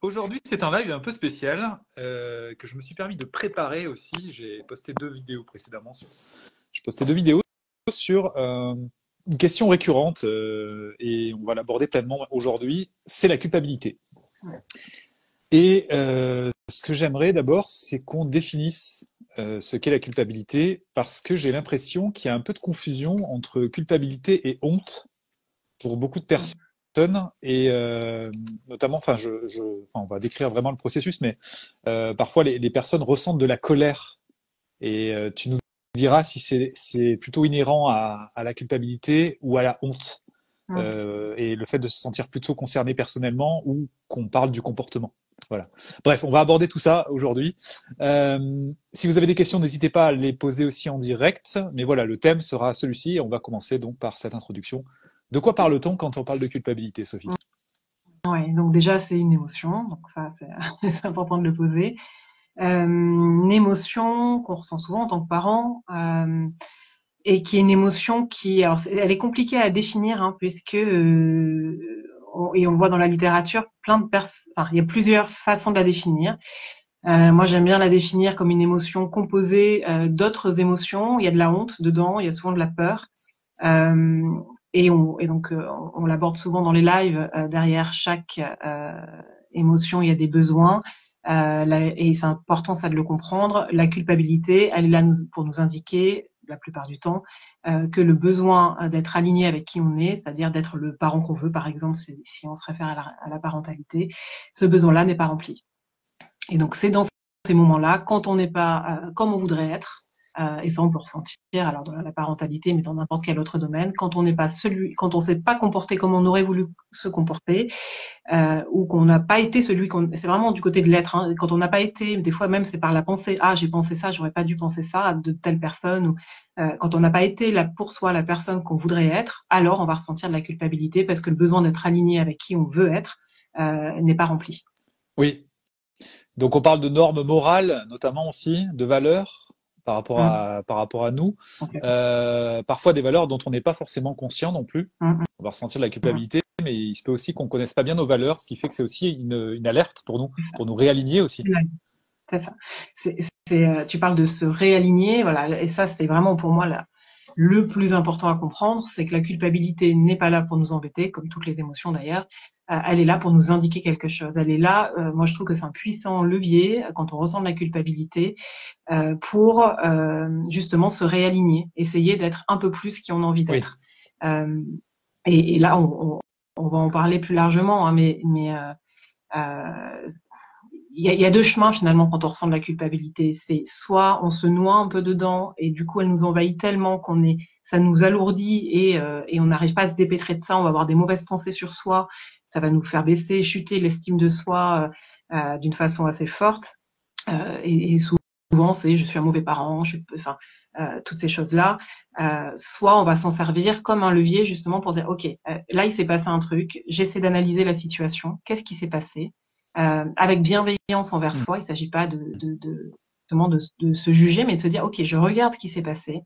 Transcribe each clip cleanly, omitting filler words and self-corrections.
aujourd'hui, c'est un live un peu spécial que je me suis permis de préparer aussi. J'ai posté deux vidéos précédemment. J'ai posté deux vidéos sur une question récurrente et on va l'aborder pleinement aujourd'hui. C'est la culpabilité. Et ce que j'aimerais d'abord, c'est qu'on définisse ce qu'est la culpabilité parce que j'ai l'impression qu'il y a un peu de confusion entre culpabilité et honte pour beaucoup de personnes et notamment, on va décrire vraiment le processus, mais parfois les personnes ressentent de la colère et tu nous diras si c'est plutôt inhérent à la culpabilité ou à la honte et le fait de se sentir plutôt concerné personnellement ou qu'on parle du comportement. Voilà. Bref, on va aborder tout ça aujourd'hui. Si vous avez des questions, n'hésitez pas à les poser aussi en direct. Mais voilà, le thème sera celui-ci et on va commencer donc par cette introduction. De quoi parle-t-on quand on parle de culpabilité, Sophie? Ouais, donc déjà c'est une émotion, donc ça c'est c'est important de le poser. Une émotion qu'on ressent souvent en tant que parent et qui est une émotion qui, alors elle est compliquée à définir puisque et on voit dans la littérature plein de enfin il y a plusieurs façons de la définir. Moi j'aime bien la définir comme une émotion composée d'autres émotions. Il y a de la honte dedans, il y a souvent de la peur. Euh, on l'aborde souvent dans les lives. Derrière chaque émotion, il y a des besoins. Et c'est important ça de le comprendre. La culpabilité, elle est là pour nous indiquer, la plupart du temps, que le besoin d'être aligné avec qui on est, c'est-à-dire d'être le parent qu'on veut, par exemple, si on se réfère à la parentalité, ce besoin-là n'est pas rempli. Et donc c'est dans ces moments-là, quand on n'est pas comme on voudrait être, et ça on peut ressentir alors dans la parentalité, mais dans n'importe quel autre domaine, quand on n'est pas quand on ne s'est pas comporté comme on aurait voulu se comporter, ou qu'on n'a pas été c'est vraiment du côté de l'être, quand on n'a pas été, des fois même c'est par la pensée, j'ai pensé ça, j'aurais pas dû penser ça de telle personne, ou quand on n'a pas été là pour soi la personne qu'on voudrait être, alors on va ressentir de la culpabilité parce que le besoin d'être aligné avec qui on veut être n'est pas rempli. Oui. Donc on parle de normes morales, notamment aussi, de valeurs par rapport à nous. Okay. Parfois des valeurs dont on n'est pas forcément conscient non plus. On va ressentir de la Mmh. culpabilité, mais il se peut aussi qu'on connaisse pas bien nos valeurs, ce qui fait que c'est aussi une alerte pour nous réaligner aussi. C'est ça. Tu parles de se réaligner, voilà, et ça c'est vraiment pour moi le plus important à comprendre, c'est que la culpabilité n'est pas là pour nous embêter, comme toutes les émotions d'ailleurs. Elle est là pour nous indiquer quelque chose. Elle est là, moi je trouve que c'est un puissant levier quand on ressent de la culpabilité pour justement se réaligner, essayer d'être un peu plus qui on a envie Oui, d'être. Euh, et là on va en parler plus largement, mais il y a deux chemins finalement quand on ressent de la culpabilité. C'est soit on se noie un peu dedans et du coup elle nous envahit tellement ça nous alourdit et on n'arrive pas à se dépêtrer de ça. On va avoir des mauvaises pensées sur soi. Ça va nous faire baisser, chuter l'estime de soi d'une façon assez forte. Et souvent c'est je suis un mauvais parent, toutes ces choses-là. Soit on va s'en servir comme un levier justement pour dire ok, là il s'est passé un truc, j'essaie d'analyser la situation, qu'est-ce qui s'est passé, avec bienveillance envers mm, soi. Il ne s'agit pas justement de se juger, mais de se dire ok, je regarde ce qui s'est passé.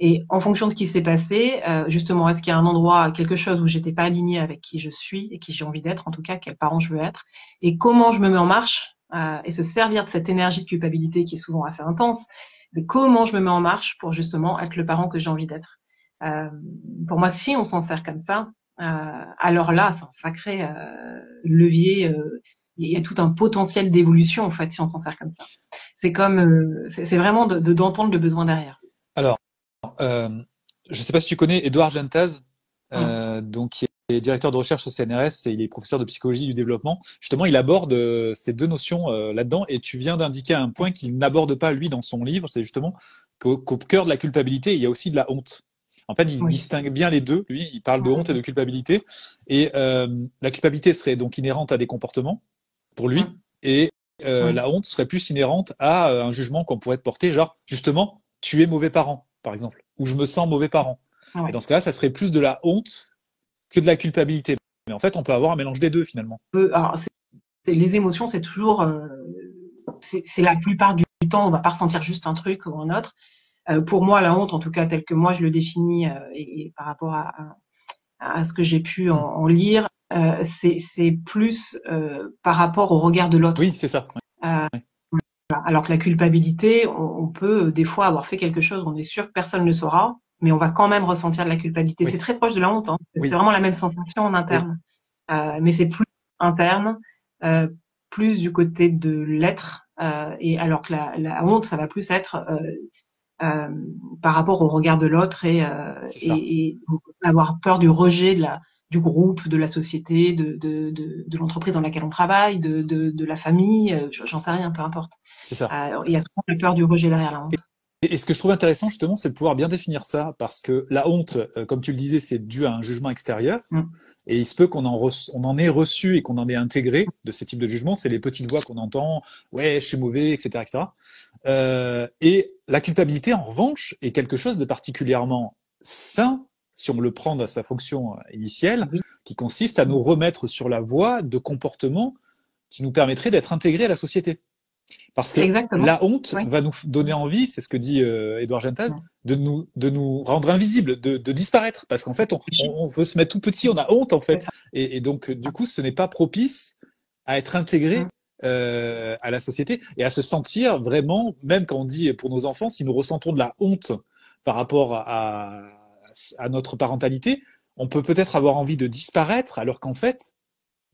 Et en fonction de ce qui s'est passé, justement, est-ce qu'il y a un endroit, quelque chose où j'étais pas alignée avec qui je suis et qui j'ai envie d'être, en tout cas, quel parent je veux être, et comment je me mets en marche, et se servir de cette énergie de culpabilité qui est souvent assez intense, de comment je me mets en marche pour justement être le parent que j'ai envie d'être. Euh, pour moi, si on s'en sert comme ça, alors là, c'est un sacré levier. Il y a tout un potentiel d'évolution en fait si on s'en sert comme ça. C'est comme, c'est vraiment d'entendre le besoin derrière. alors, euh, je ne sais pas si tu connais Edouard Gentaz, Mmh. donc qui est directeur de recherche au CNRS et il est professeur de psychologie du développement. Justement, il aborde ces deux notions là-dedans et tu viens d'indiquer un point qu'il n'aborde pas lui dans son livre, c'est justement qu'au cœur de la culpabilité, il y a aussi de la honte. En fait, il Oui. distingue bien les deux. Lui, il parle de honte et Mmh. de culpabilité. Et la culpabilité serait donc inhérente à des comportements pour lui, Mmh. et Oui. la honte serait plus inhérente à un jugement qu'on pourrait te porter, genre justement, tu es mauvais parent, par exemple, ou je me sens mauvais parent. Et Ouais. dans ce cas-là, ça serait plus de la honte que de la culpabilité. Mais en fait, on peut avoir un mélange des deux finalement. Alors, les émotions, c'est toujours, c'est la plupart du temps, on va pas ressentir juste un truc ou un autre. Pour moi, la honte, en tout cas, tel que moi je le définis, et par rapport à ce que j'ai pu Mm. en lire, c'est plus par rapport au regard de l'autre. Oui, c'est ça. Euh, Ouais. alors que la culpabilité, on peut des fois avoir fait quelque chose, on est sûr que personne ne le saura, mais on va quand même ressentir de la culpabilité. C'est Oui, très proche de la honte, hein. C'est oui, vraiment la même sensation en oui, interne. Mais c'est plus interne, euh, plus du côté de l'être. Et alors que la honte, ça va plus être euh, par rapport au regard de l'autre c'est ça. et avoir peur du rejet du groupe, de la société, de l'entreprise dans laquelle on travaille, de la famille, j'en sais rien, peu importe. C'est ça. Il y a souvent la peur du rejet derrière la honte. Et ce que je trouve intéressant, justement, c'est de pouvoir bien définir ça, parce que la honte, comme tu le disais, c'est dû à un jugement extérieur, Mm. et il se peut on en ait reçu et qu'on en ait intégré de ces types de jugements. C'est les petites voix qu'on entend, ouais, je suis mauvais, etc., etc. Et la culpabilité, en revanche, est quelque chose de particulièrement sain, si on le prend dans sa fonction initiale, Oui, qui consiste à nous remettre sur la voie de comportements qui nous permettraient d'être intégrés à la société. Parce que exactement. la honte Oui. va nous donner envie, c'est ce que dit Édouard Gentaz, Mm. de nous rendre invisibles, de disparaître. Parce qu'en fait, on veut se mettre tout petit, on a honte en C'est fait. ça. Et donc, du coup, ce n'est pas propice à être Mm. intégré à la société et à se sentir vraiment, même quand on dit pour nos enfants, si nous ressentons de la honte par rapport à notre parentalité, on peut peut-être avoir envie de disparaître, alors qu'en fait,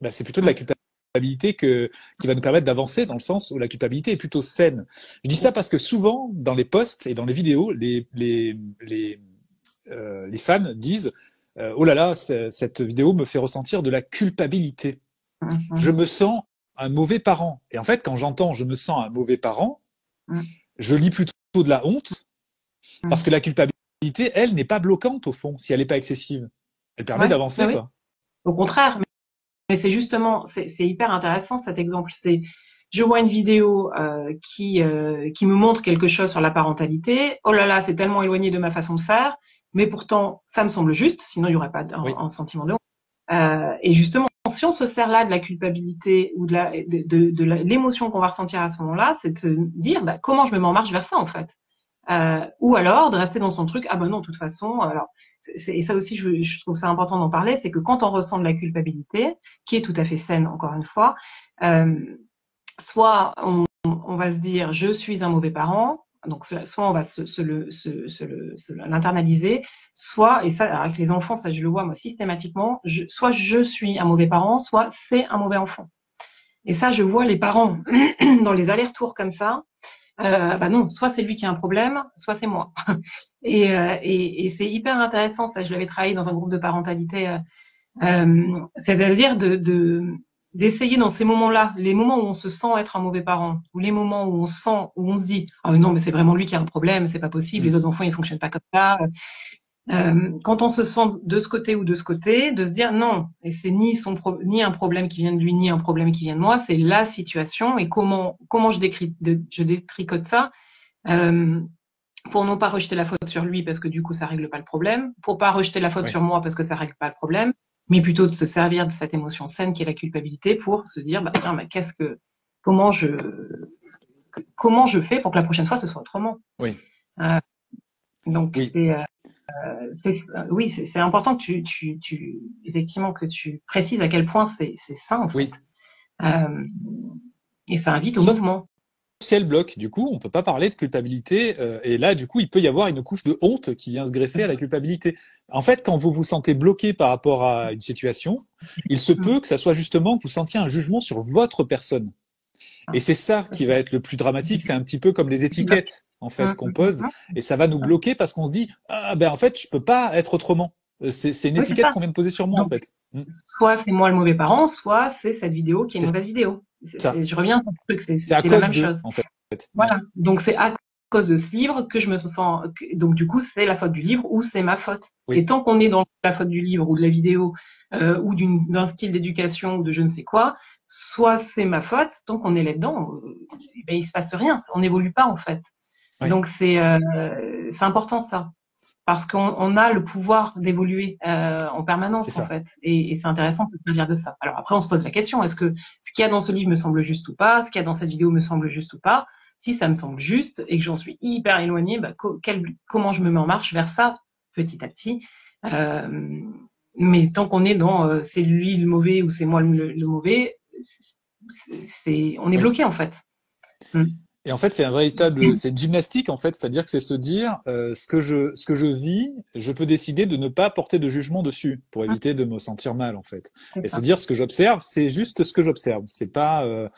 bah, c'est plutôt de la Mm. culpabilité qui va nous permettre d'avancer dans le sens où la culpabilité est plutôt saine. Je dis ça parce que souvent, dans les posts et dans les vidéos, les fans disent oh là là, cette vidéo me fait ressentir de la culpabilité. Mm. Je Mm. me sens un mauvais parent. Et en fait, quand j'entends je me sens un mauvais parent, Mm. je lis plutôt de la honte parce que Mm. la culpabilité, elle, n'est pas bloquante au fond si elle n'est pas excessive. Elle permet Ouais, bah d'avancer, oui. quoi. Au contraire, mais c'est justement, c'est hyper intéressant cet exemple. C'est, je vois une vidéo qui me montre quelque chose sur la parentalité. Oh là là, c'est tellement éloigné de ma façon de faire, mais pourtant ça me semble juste. Sinon, il y aurait pas Oui, un sentiment de honte. Et justement, si on se sert là de la culpabilité ou l'émotion qu'on va ressentir à ce moment-là, c'est de se dire bah, comment je me mets en marche vers ça en fait. Ou alors de rester dans son truc, ah ben non, de toute façon, alors, et ça aussi, je trouve ça important d'en parler, c'est que quand on ressent de la culpabilité, qui est tout à fait saine, encore une fois, euh, soit on va se dire, je suis un mauvais parent, donc soit on va l'internaliser, soit, et ça, avec les enfants, ça je le vois moi systématiquement, soit je suis un mauvais parent, soit c'est un mauvais enfant. Et ça, je vois les parents dans les allers-retours comme ça, bah non, soit c'est lui qui a un problème, soit c'est moi. Et c'est hyper intéressant, ça je l'avais travaillé dans un groupe de parentalité, c'est-à-dire d'essayer dans ces moments-là, les moments où on se sent être un mauvais parent, ou les moments où on se dit ah non mais c'est vraiment lui qui a un problème, c'est pas possible, mm, les autres enfants ils fonctionnent pas comme ça. Quand on se sent de ce côté ou de ce côté, de se dire non, et c'est ni un problème qui vient de lui, ni un problème qui vient de moi, c'est la situation et comment je détricote ça. Euh, pour non pas rejeter la faute sur lui parce que du coup ça règle pas le problème, pour pas rejeter la faute oui. sur moi parce que ça règle pas le problème, mais plutôt de se servir de cette émotion saine qui est la culpabilité pour se dire bah tiens bah comment je comment je fais pour que la prochaine fois ce soit autrement. Oui, Euh, donc oui, oui c'est important que effectivement que tu précises à quel point c'est ça en fait. oui. Euh, et ça invite au Sauf mouvement. si elle bloque, du coup, on peut pas parler de culpabilité. Et là, du coup, il peut y avoir une couche de honte qui vient se greffer à la culpabilité. En fait, quand vous vous sentez bloqué par rapport à une situation, il se peut que ça soit justement que vous sentiez un jugement sur votre personne. Et c'est ça qui va être le plus dramatique. C'est un petit peu comme les étiquettes, en fait, qu'on pose. Et ça va nous bloquer parce qu'on se dit, ah, ben, en fait, je peux pas être autrement. C'est une Oui, c'est étiquette ça. qu'on vient de poser sur moi, en Donc, fait. soit c'est moi le mauvais parent, soit c'est cette vidéo qui est une C'est mauvaise vidéo. ça. Je reviens sur le truc, C'est à c'est la cause même d'eux, chose. en fait. Ouais. Voilà. Donc c'est à cause de ce livre que je me sens. Donc du coup, c'est la faute du livre ou c'est ma faute. Et Oui, tant qu'on est dans la faute du livre ou de la vidéo ou d'un style d'éducation ou de je ne sais quoi, soit c'est ma faute. Tant qu'on est là-dedans, ben, il se passe rien. On n'évolue pas en fait. oui, Donc c'est important ça parce qu'on a le pouvoir d'évoluer en c'est permanence en ça. fait, et c'est intéressant de se servir de ça. Alors après, on se pose la question est-ce que ce qu'il y a dans ce livre me semble juste ou pas, ce qu'il y a dans cette vidéo me semble juste ou pas. Si ça me semble juste et que j'en suis hyper éloignée, bah, comment je me mets en marche vers ça petit à petit. Euh, Mais tant qu'on est dans c'est lui le mauvais ou c'est moi le mauvais, on est Oui. bloqué en fait. Mm. Et en fait, c'est une gymnastique en fait, c'est-à-dire que c'est se dire ce que je vis, je peux décider de ne pas porter de jugement dessus pour éviter de me sentir mal en fait. C'est Et se ça. dire ce que j'observe, c'est juste ce que j'observe. Mm. C'est pas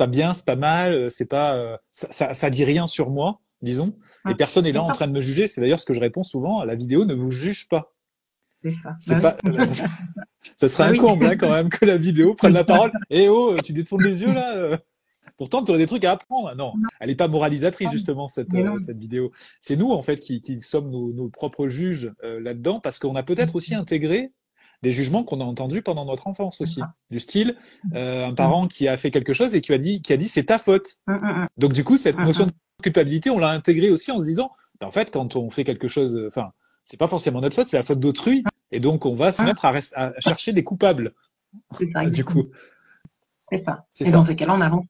bien, c'est pas mal, c'est pas ça dit rien sur moi, disons. Et Mm. personne est là C'est en ça. train de me juger. C'est d'ailleurs ce que je réponds souvent. La vidéo ne vous juge pas. C'est ça. C'est Bah pas, oui. ça serait Bah un oui. comble hein, quand même que la vidéo prenne la parole. Eh oh, tu détournes les yeux là. Pourtant, tu aurais des trucs à apprendre. Non, elle n'est pas moralisatrice justement Mais non. cette vidéo. C'est nous en fait qui sommes nos propres juges là-dedans parce qu'on a peut-être aussi intégré des jugements qu'on a entendus pendant notre enfance C'est aussi. ça. Du style, un Mm. parent qui a fait quelque chose et qui a dit c'est ta faute. Mm, mm, Donc du coup, cette mm, notion de mm. culpabilité, on l'a intégrée aussi en se disant, ben, en fait, quand on fait quelque chose, enfin, c'est pas forcément notre faute, c'est la faute d'autrui. Et donc, on va se Mm. mettre à chercher des coupables. C'est ça, Du exactement. coup, C'est ça. c'est Et dans ça. ces cas-là, on avance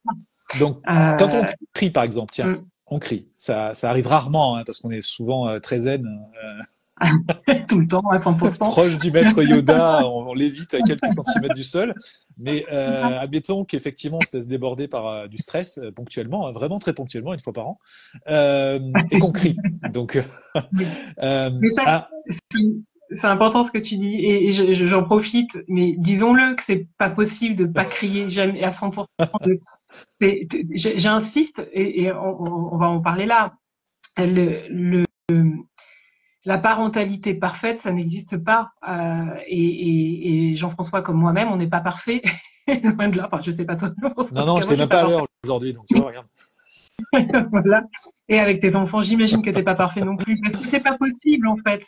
Donc, pas. quand on crie, par exemple, tiens, Mm. on crie. Ça arrive rarement, hein, parce qu'on est souvent très zen, Tout le temps, à 100%. proche du maître Yoda, on l'évite à quelques centimètres du sol. Mais admettons qu'effectivement, on se laisse déborder par du stress ponctuellement, hein, vraiment très ponctuellement, une fois par an, et qu'on crie. Donc, Oui. Mais ça, ah, c'est important ce que tu dis et j'en profite, mais disons-le que c'est pas possible de pas crier jamais à 100%. J'insiste et on va en parler là. Le, la parentalité parfaite, ça n'existe pas. Et Jean-François comme moi-même, on n'est pas parfait. Loin de là. Enfin, je sais pas toi, Jean-François. non, En tout non, cas, moi, j'étais je suis même pas pas à parfaite. l'heure aujourd'hui, donc tu vois, regarde. Voilà. Et avec tes enfants, j'imagine que t'es pas parfait non plus. Parce que c'est pas possible, en fait.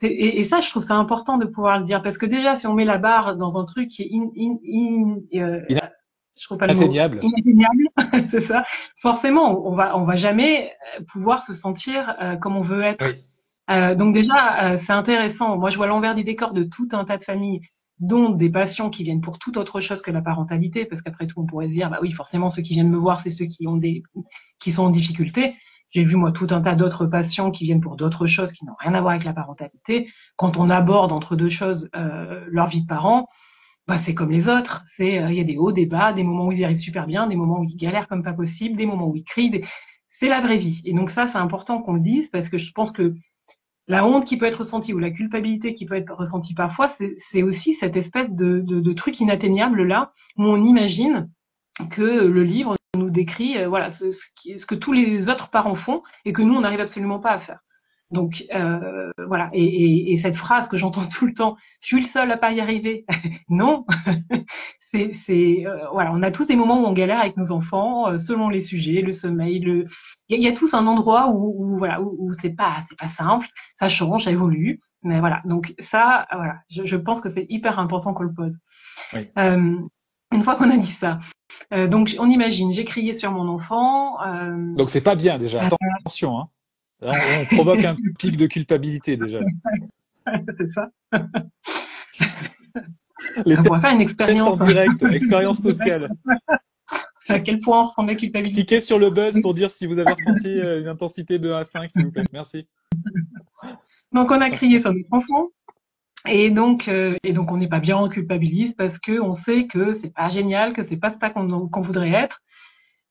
Et ça, je trouve ça important de pouvoir le dire. Parce que déjà, si on met la barre dans un truc qui est je trouve pas le mot, Inatteignable. inatteignable, c'est ça. Forcément, on va jamais pouvoir se sentir comme on veut être. Oui, Donc déjà, c'est intéressant. Moi, je vois l'envers du décor de tout un tas de familles, dont des patients qui viennent pour toute autre chose que la parentalité, parce qu'après tout, on pourrait se dire, bah oui, forcément, ceux qui viennent me voir, c'est ceux qui sont en difficulté. J'ai vu moi tout un tas d'autres patients qui viennent pour d'autres choses qui n'ont rien à voir avec la parentalité. Quand on aborde entre deux choses leur vie de parent, bah c'est comme les autres. Il y a des hauts, des bas, des moments où ils y arrivent super bien, des moments où ils galèrent comme pas possible, des moments où ils crient. C'est la vraie vie. Et donc ça, c'est important qu'on le dise parce que je pense que la honte qui peut être ressentie ou la culpabilité qui peut être ressentie parfois, c'est aussi cette espèce de truc inatteignable là où on imagine que le livre nous décrit voilà ce que tous les autres parents font et que nous on n'arrive absolument pas à faire. Donc voilà et cette phrase que j'entends tout le temps, je suis le seul à pas y arriver. Non, voilà, on a tous des moments où on galère avec nos enfants selon les sujets, le sommeil, il y a tous un endroit où voilà où c'est pas simple, ça change, ça évolue, mais voilà. Donc ça voilà, je pense que c'est hyper important qu'on le pose. oui. Euh, une fois qu'on a dit ça, donc on imagine, j'ai crié sur mon enfant. Donc c'est pas bien déjà. Attention, hein. Là, on provoque un pic de culpabilité déjà. C'est ça. Les On pourrait faire une tests en expérience. direct, expérience sociale. À quel point on ressent la culpabilité. Cliquez sur le buzz pour dire si vous avez ressenti une intensité de 1 à 5, s'il vous plaît. Merci. Donc on a crié sur notre enfant. Et donc on n'est pas bien, on culpabilise parce que on sait que c'est pas génial, que c'est pas ça qu'on voudrait être.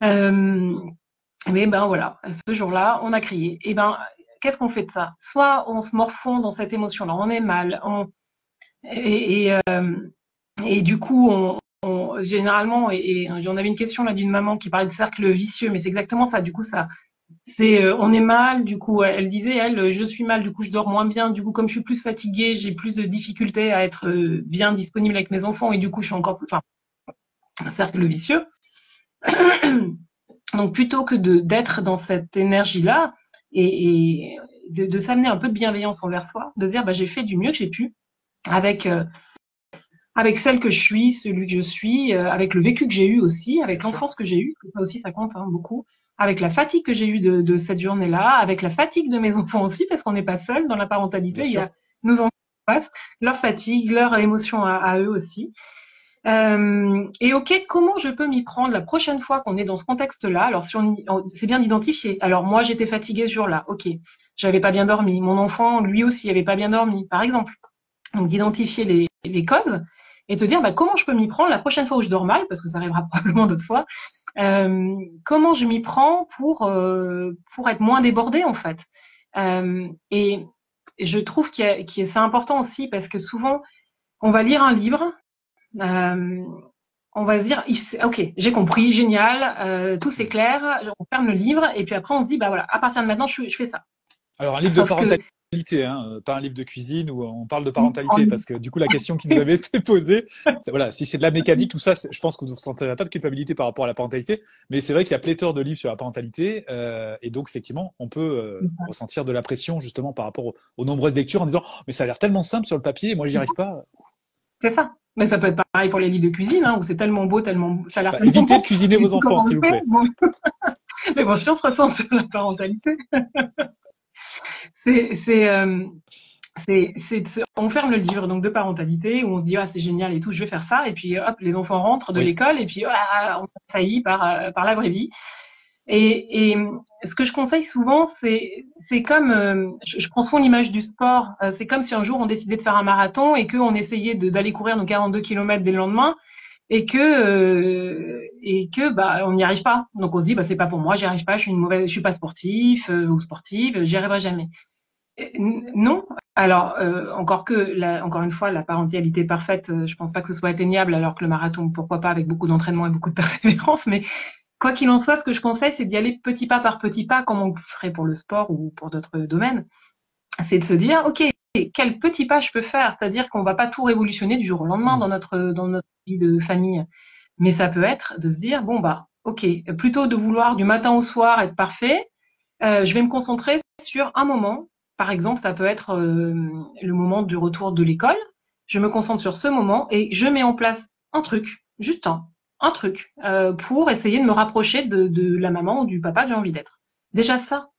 Mais ben voilà, ce jour-là, on a crié. Et ben, qu'est-ce qu'on fait de ça? Soit on se morfond dans cette émotion-là, on est mal, et, et, euh, et du coup, généralement, et j'en avais une question là d'une maman qui parlait de cercle vicieux, mais c'est exactement ça. Du coup, ça, c'est, on est mal. Du coup, elle disait, elle, je suis mal. Du coup, je dors moins bien. Du coup, comme je suis plus fatiguée, j'ai plus de difficultés à être bien disponible avec mes enfants, et du coup, je suis encore plus, enfin, un cercle vicieux. Donc plutôt que d'être dans cette énergie-là et de s'amener un peu de bienveillance envers soi, de dire bah j'ai fait du mieux que j'ai pu avec avec celle que je suis, celui que je suis, avec le vécu que j'ai eu aussi, Bien avec sûr. l'enfance que j'ai eue, ça aussi ça compte hein, beaucoup, avec la fatigue que j'ai eue de cette journée-là, avec la fatigue de mes enfants aussi parce qu'on n'est pas seul dans la parentalité, Bien il y sûr. a nos enfants qui passent, leur fatigue, leurs émotions à eux aussi. Et ok, comment je peux m'y prendre la prochaine fois qu'on est dans ce contexte-là? Alors, si c'est bien d'identifier. Alors, moi, j'étais fatiguée ce jour-là. Ok, j'avais pas bien dormi. Mon enfant, lui aussi, avait pas bien dormi, par exemple. Donc d'identifier les causes et te dire comment je peux m'y prendre la prochaine fois où je dors mal, parce que ça arrivera probablement d'autres fois. Comment je m'y prends pour être moins débordée en fait. Et je trouve que c'est important aussi parce que souvent on va lire un livre, euh, on va se dire ok, j'ai compris, génial, tout c'est clair, on ferme le livre et puis après on se dit voilà, à partir de maintenant je fais ça. Alors, un livre de Sauf que parentalité, hein, pas un livre de cuisine où on parle de parentalité, parce que du coup, la question qui nous avait été posée, c'est voilà, si c'est de la mécanique, tout ça, je pense que vous ne ressentirez pas de culpabilité par rapport à la parentalité, mais c'est vrai qu'il y a pléthore de livres sur la parentalité, et donc effectivement, on peut ressentir de la pression justement par rapport aux nombreuses lectures en disant, oh, mais ça a l'air tellement simple sur le papier, moi j'y arrive pas. c'est ça. Mais ça peut être pareil pour les livres de cuisine, où c'est tellement beau, tellement ça a l'air Bah, tellement évitez bon. de cuisiner Mais vos enfants, comment on s'il le vous fait plaît. Mais bon, si on se ressent sur la parentalité, c'est c'est euh, on ferme le livre donc de parentalité où on se dit c'est génial et tout, je vais faire ça et puis hop les enfants rentrent de Oui, l'école et puis on est assailli par la vraie vie. Et ce que je conseille souvent, c'est comme je prends souvent l'image du sport. C'est comme si un jour on décidait de faire un marathon et qu'on essayait d'aller courir nos 42 kilomètres dès le lendemain et que on n'y arrive pas. Donc on se dit c'est pas pour moi, j'y arrive pas, je suis pas sportif ou sportive, j'y arriverai jamais. Non. Alors, encore une fois, la parentalité parfaite, je pense pas que ce soit atteignable, alors que le marathon, pourquoi pas, avec beaucoup d'entraînement et beaucoup de persévérance. Mais quoi qu'il en soit, ce que je conseille, c'est d'y aller petit pas par petit pas, comme on ferait pour le sport ou pour d'autres domaines. C'est de se dire, ok, quel petit pas je peux faire? C'est-à-dire qu'on va pas tout révolutionner du jour au lendemain mm, dans notre vie de famille. Mais ça peut être de se dire, ok, plutôt de vouloir du matin au soir être parfait, je vais me concentrer sur un moment. Par exemple, ça peut être le moment du retour de l'école. Je me concentre sur ce moment et je mets en place un truc, juste un truc, pour essayer de me rapprocher de la maman ou du papa que j'ai envie d'être. Déjà ça.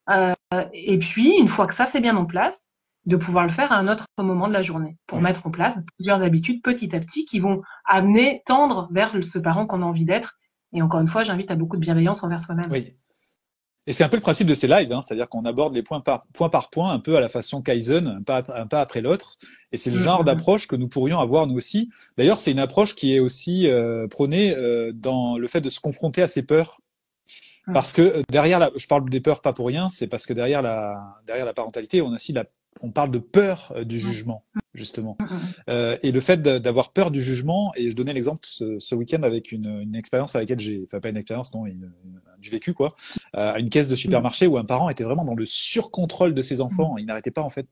Et puis, une fois que ça c'est bien en place, de pouvoir le faire à un autre moment de la journée, pour oui. mettre en place plusieurs habitudes petit à petit qui vont amener, tendre vers ce parent qu'on a envie d'être. Et encore une fois, j'invite à beaucoup de bienveillance envers soi-même. Oui. Et c'est un peu le principe de ces lives, hein, c'est-à-dire qu'on aborde les points par point, un peu à la façon Kaizen, un pas après l'autre. Et c'est le genre Mmh, d'approche que nous pourrions avoir nous aussi. D'ailleurs, c'est une approche qui est aussi prônée dans le fait de se confronter à ses peurs. mmh, Parce que derrière je parle des peurs pas pour rien, c'est parce que derrière la parentalité, on parle de peur du mmh, jugement, justement. mmh, mmh. Et le fait d'avoir peur du jugement, et je donnais l'exemple ce week-end avec une expérience avec laquelle enfin pas une expérience, non, du vécu quoi, à une caisse de Mmh. supermarché où un parent était vraiment dans le surcontrôle de ses Mmh. enfants. Il n'arrêtait pas en fait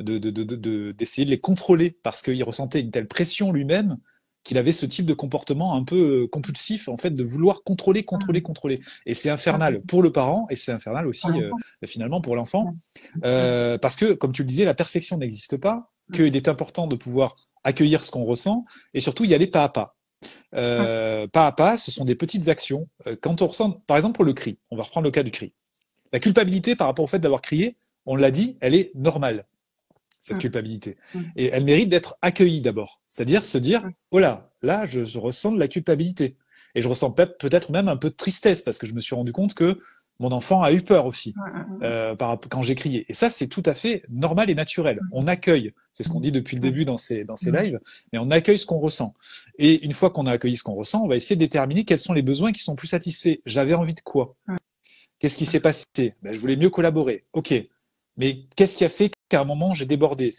d'essayer de les contrôler parce qu'il ressentait une telle pression lui-même qu'il avait ce type de comportement un peu compulsif en fait de vouloir contrôler, contrôler, Mmh. contrôler. Et c'est OK. infernal pour le parent et c'est infernal Pour aussi l'enfant. finalement pour l'enfant. Mmh. Mmh. Parce que, comme tu le disais, la perfection n'existe pas, Mmh. qu'il est important de pouvoir accueillir ce qu'on ressent et surtout y aller pas à pas. Mmh. Pas à pas, ce sont des petites actions. Quand on ressent, par exemple pour le cri, on va reprendre le cas du cri. La culpabilité par rapport au fait d'avoir crié, on l'a dit, elle est normale, cette Mmh. culpabilité. Mmh. Et elle mérite d'être accueillie d'abord. C'est-à-dire se dire, Mmh. oh là, je ressens de la culpabilité. Et je ressens peut-être même un peu de tristesse parce que je me suis rendu compte que mon enfant a eu peur aussi Mmh. quand j'ai crié. Et ça, c'est tout à fait normal et naturel. On accueille, c'est ce qu'on dit depuis le Mmh. début dans ces Mmh. lives, mais on accueille ce qu'on ressent. Et une fois qu'on a accueilli ce qu'on ressent, on va essayer de déterminer quels sont les besoins qui sont plus satisfaits. J'avais envie de quoi? Qu'est-ce qui s'est passé? Ben, je voulais mieux collaborer. Ok. Mais qu'est-ce qui a fait qu'à un moment j'ai débordé?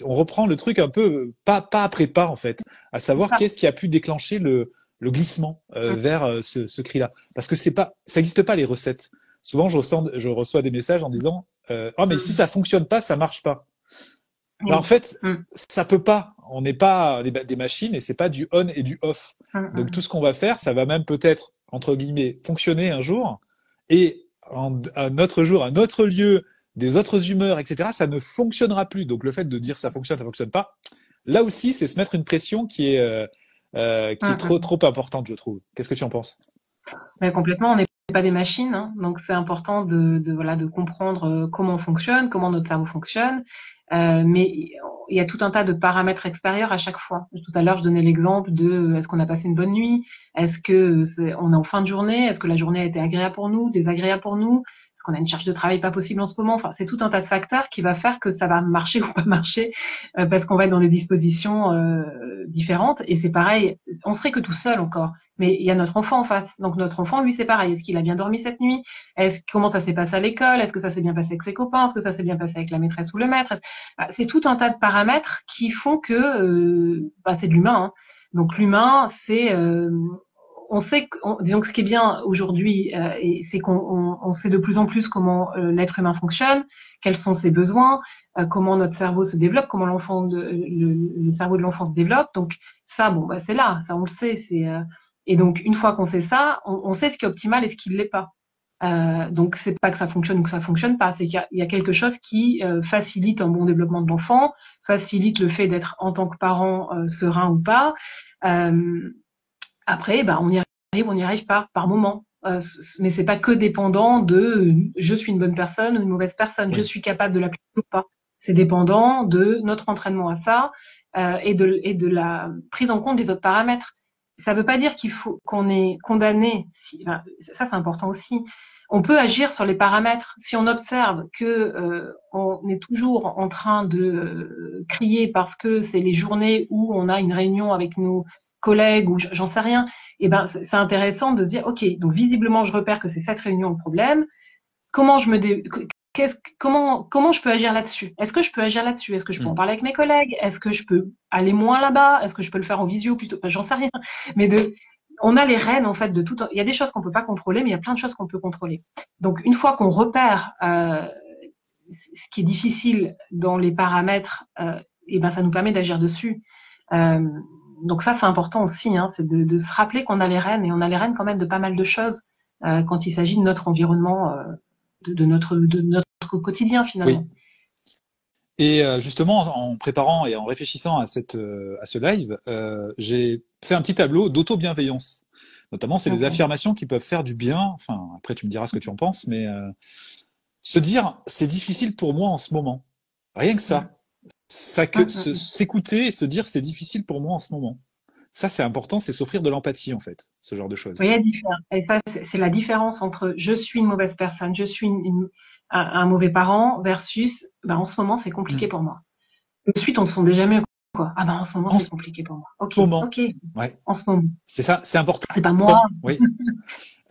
On reprend le truc un peu pas après pas en fait, à C'est savoir ça. qu'est-ce qui a pu déclencher le glissement Mmh. vers ce cri-là. Parce que ça n'existe pas les recettes. Souvent je reçois des messages en disant oh mais si Mmh. ça fonctionne pas, ça marche pas. Ben, en Oui. fait, Mmh. ça peut pas. On n'est pas des machines et c'est pas du on et du off. Mmh. Donc tout Mmh. ce qu'on va faire, ça va même peut-être entre guillemets fonctionner un jour et un autre jour, un autre lieu, des autres humeurs, etc. Ça ne fonctionnera plus. Donc le fait de dire ça fonctionne pas, là aussi, c'est se mettre une pression qui est Mmh. Mmh. trop importante, je trouve. Qu'est-ce que tu en penses? Mais complètement, on n'est pas des machines, donc c'est important voilà, de comprendre comment on fonctionne, comment notre cerveau fonctionne, mais il y a tout un tas de paramètres extérieurs à chaque fois. Tout à l'heure, je donnais l'exemple de est-ce qu'on a passé une bonne nuit, est-ce que on est en fin de journée, est-ce que la journée a été agréable pour nous, désagréable pour nous, est-ce qu'on a une charge de travail pas possible en ce moment. Enfin, c'est tout un tas de facteurs qui va faire que ça va marcher ou pas marcher parce qu'on va être dans des dispositions différentes. Et c'est pareil, on serait que tout seul encore. Mais il y a notre enfant en face. Donc notre enfant, lui, c'est pareil. Est-ce qu'il a bien dormi cette nuit? Comment ça s'est passé à l'école? Est-ce que ça s'est bien passé avec ses copains? Est-ce que ça s'est bien passé avec la maîtresse ou le maître? C'est tout un tas de paramètres qui font que c'est de l'humain. Hein. Donc l'humain, on sait, disons que ce qui est bien aujourd'hui, c'est qu'on sait de plus en plus comment l'être humain fonctionne, quels sont ses besoins, comment notre cerveau se développe, comment le cerveau de l'enfant se développe. Donc ça, c'est là, ça on le sait. Et donc une fois qu'on sait ça, on sait ce qui est optimal et ce qui ne l'est pas. Donc c'est pas que ça fonctionne ou que ça fonctionne pas, c'est qu'il y a quelque chose qui facilite un bon développement de l'enfant, facilite le fait d'être en tant que parent serein ou pas. Après, on y arrive, on n'y arrive pas par moment. Mais c'est pas que dépendant de je suis une bonne personne ou une mauvaise personne, je suis capable de l'appliquer ou pas. C'est dépendant de notre entraînement à ça et de la prise en compte des autres paramètres. Ça veut pas dire qu'il faut qu'on est condamné. Ça c'est important aussi. On peut agir sur les paramètres. Si on observe que on est toujours en train de crier parce que c'est les journées où on a une réunion avec nos collègues ou j'en sais rien, c'est intéressant de se dire ok, donc visiblement je repère que c'est cette réunion le problème. Comment je peux agir là-dessus? Est-ce que je peux agir là-dessus? Est-ce que je peux en parler avec mes collègues? Est-ce que je peux aller moins là-bas? Est-ce que je peux le faire en visio plutôt? J'en sais rien. Mais on a les rênes en fait de tout. Il y a des choses qu'on peut pas contrôler, mais il y a plein de choses qu'on peut contrôler. Donc une fois qu'on repère ce qui est difficile dans les paramètres, ça nous permet d'agir dessus. Donc ça c'est important aussi, hein, c'est de se rappeler qu'on a les rênes et on a les rênes quand même de pas mal de choses quand il s'agit de notre environnement, de notre quotidien finalement. Oui. Et justement, en préparant et en réfléchissant à ce live, j'ai fait un petit tableau d'auto-bienveillance. Notamment, c'est des affirmations qui peuvent faire du bien. Enfin, après, tu me diras ce que tu en penses, mais se dire, c'est difficile pour moi en ce moment. Rien que ça. S'écouter et se dire, c'est difficile pour moi en ce moment. Ça, c'est important, c'est s'offrir de l'empathie, en fait, ce genre de choses. Oui, et ça, c'est la différence entre je suis une mauvaise personne, je suis un mauvais parent versus, en ce moment, c'est compliqué pour moi. Ensuite, on se sent déjà mieux, quoi. En ce moment, c'est compliqué pour moi. Ok. Ouais. En ce moment. C'est ça, c'est important. C'est pas moi. Oui.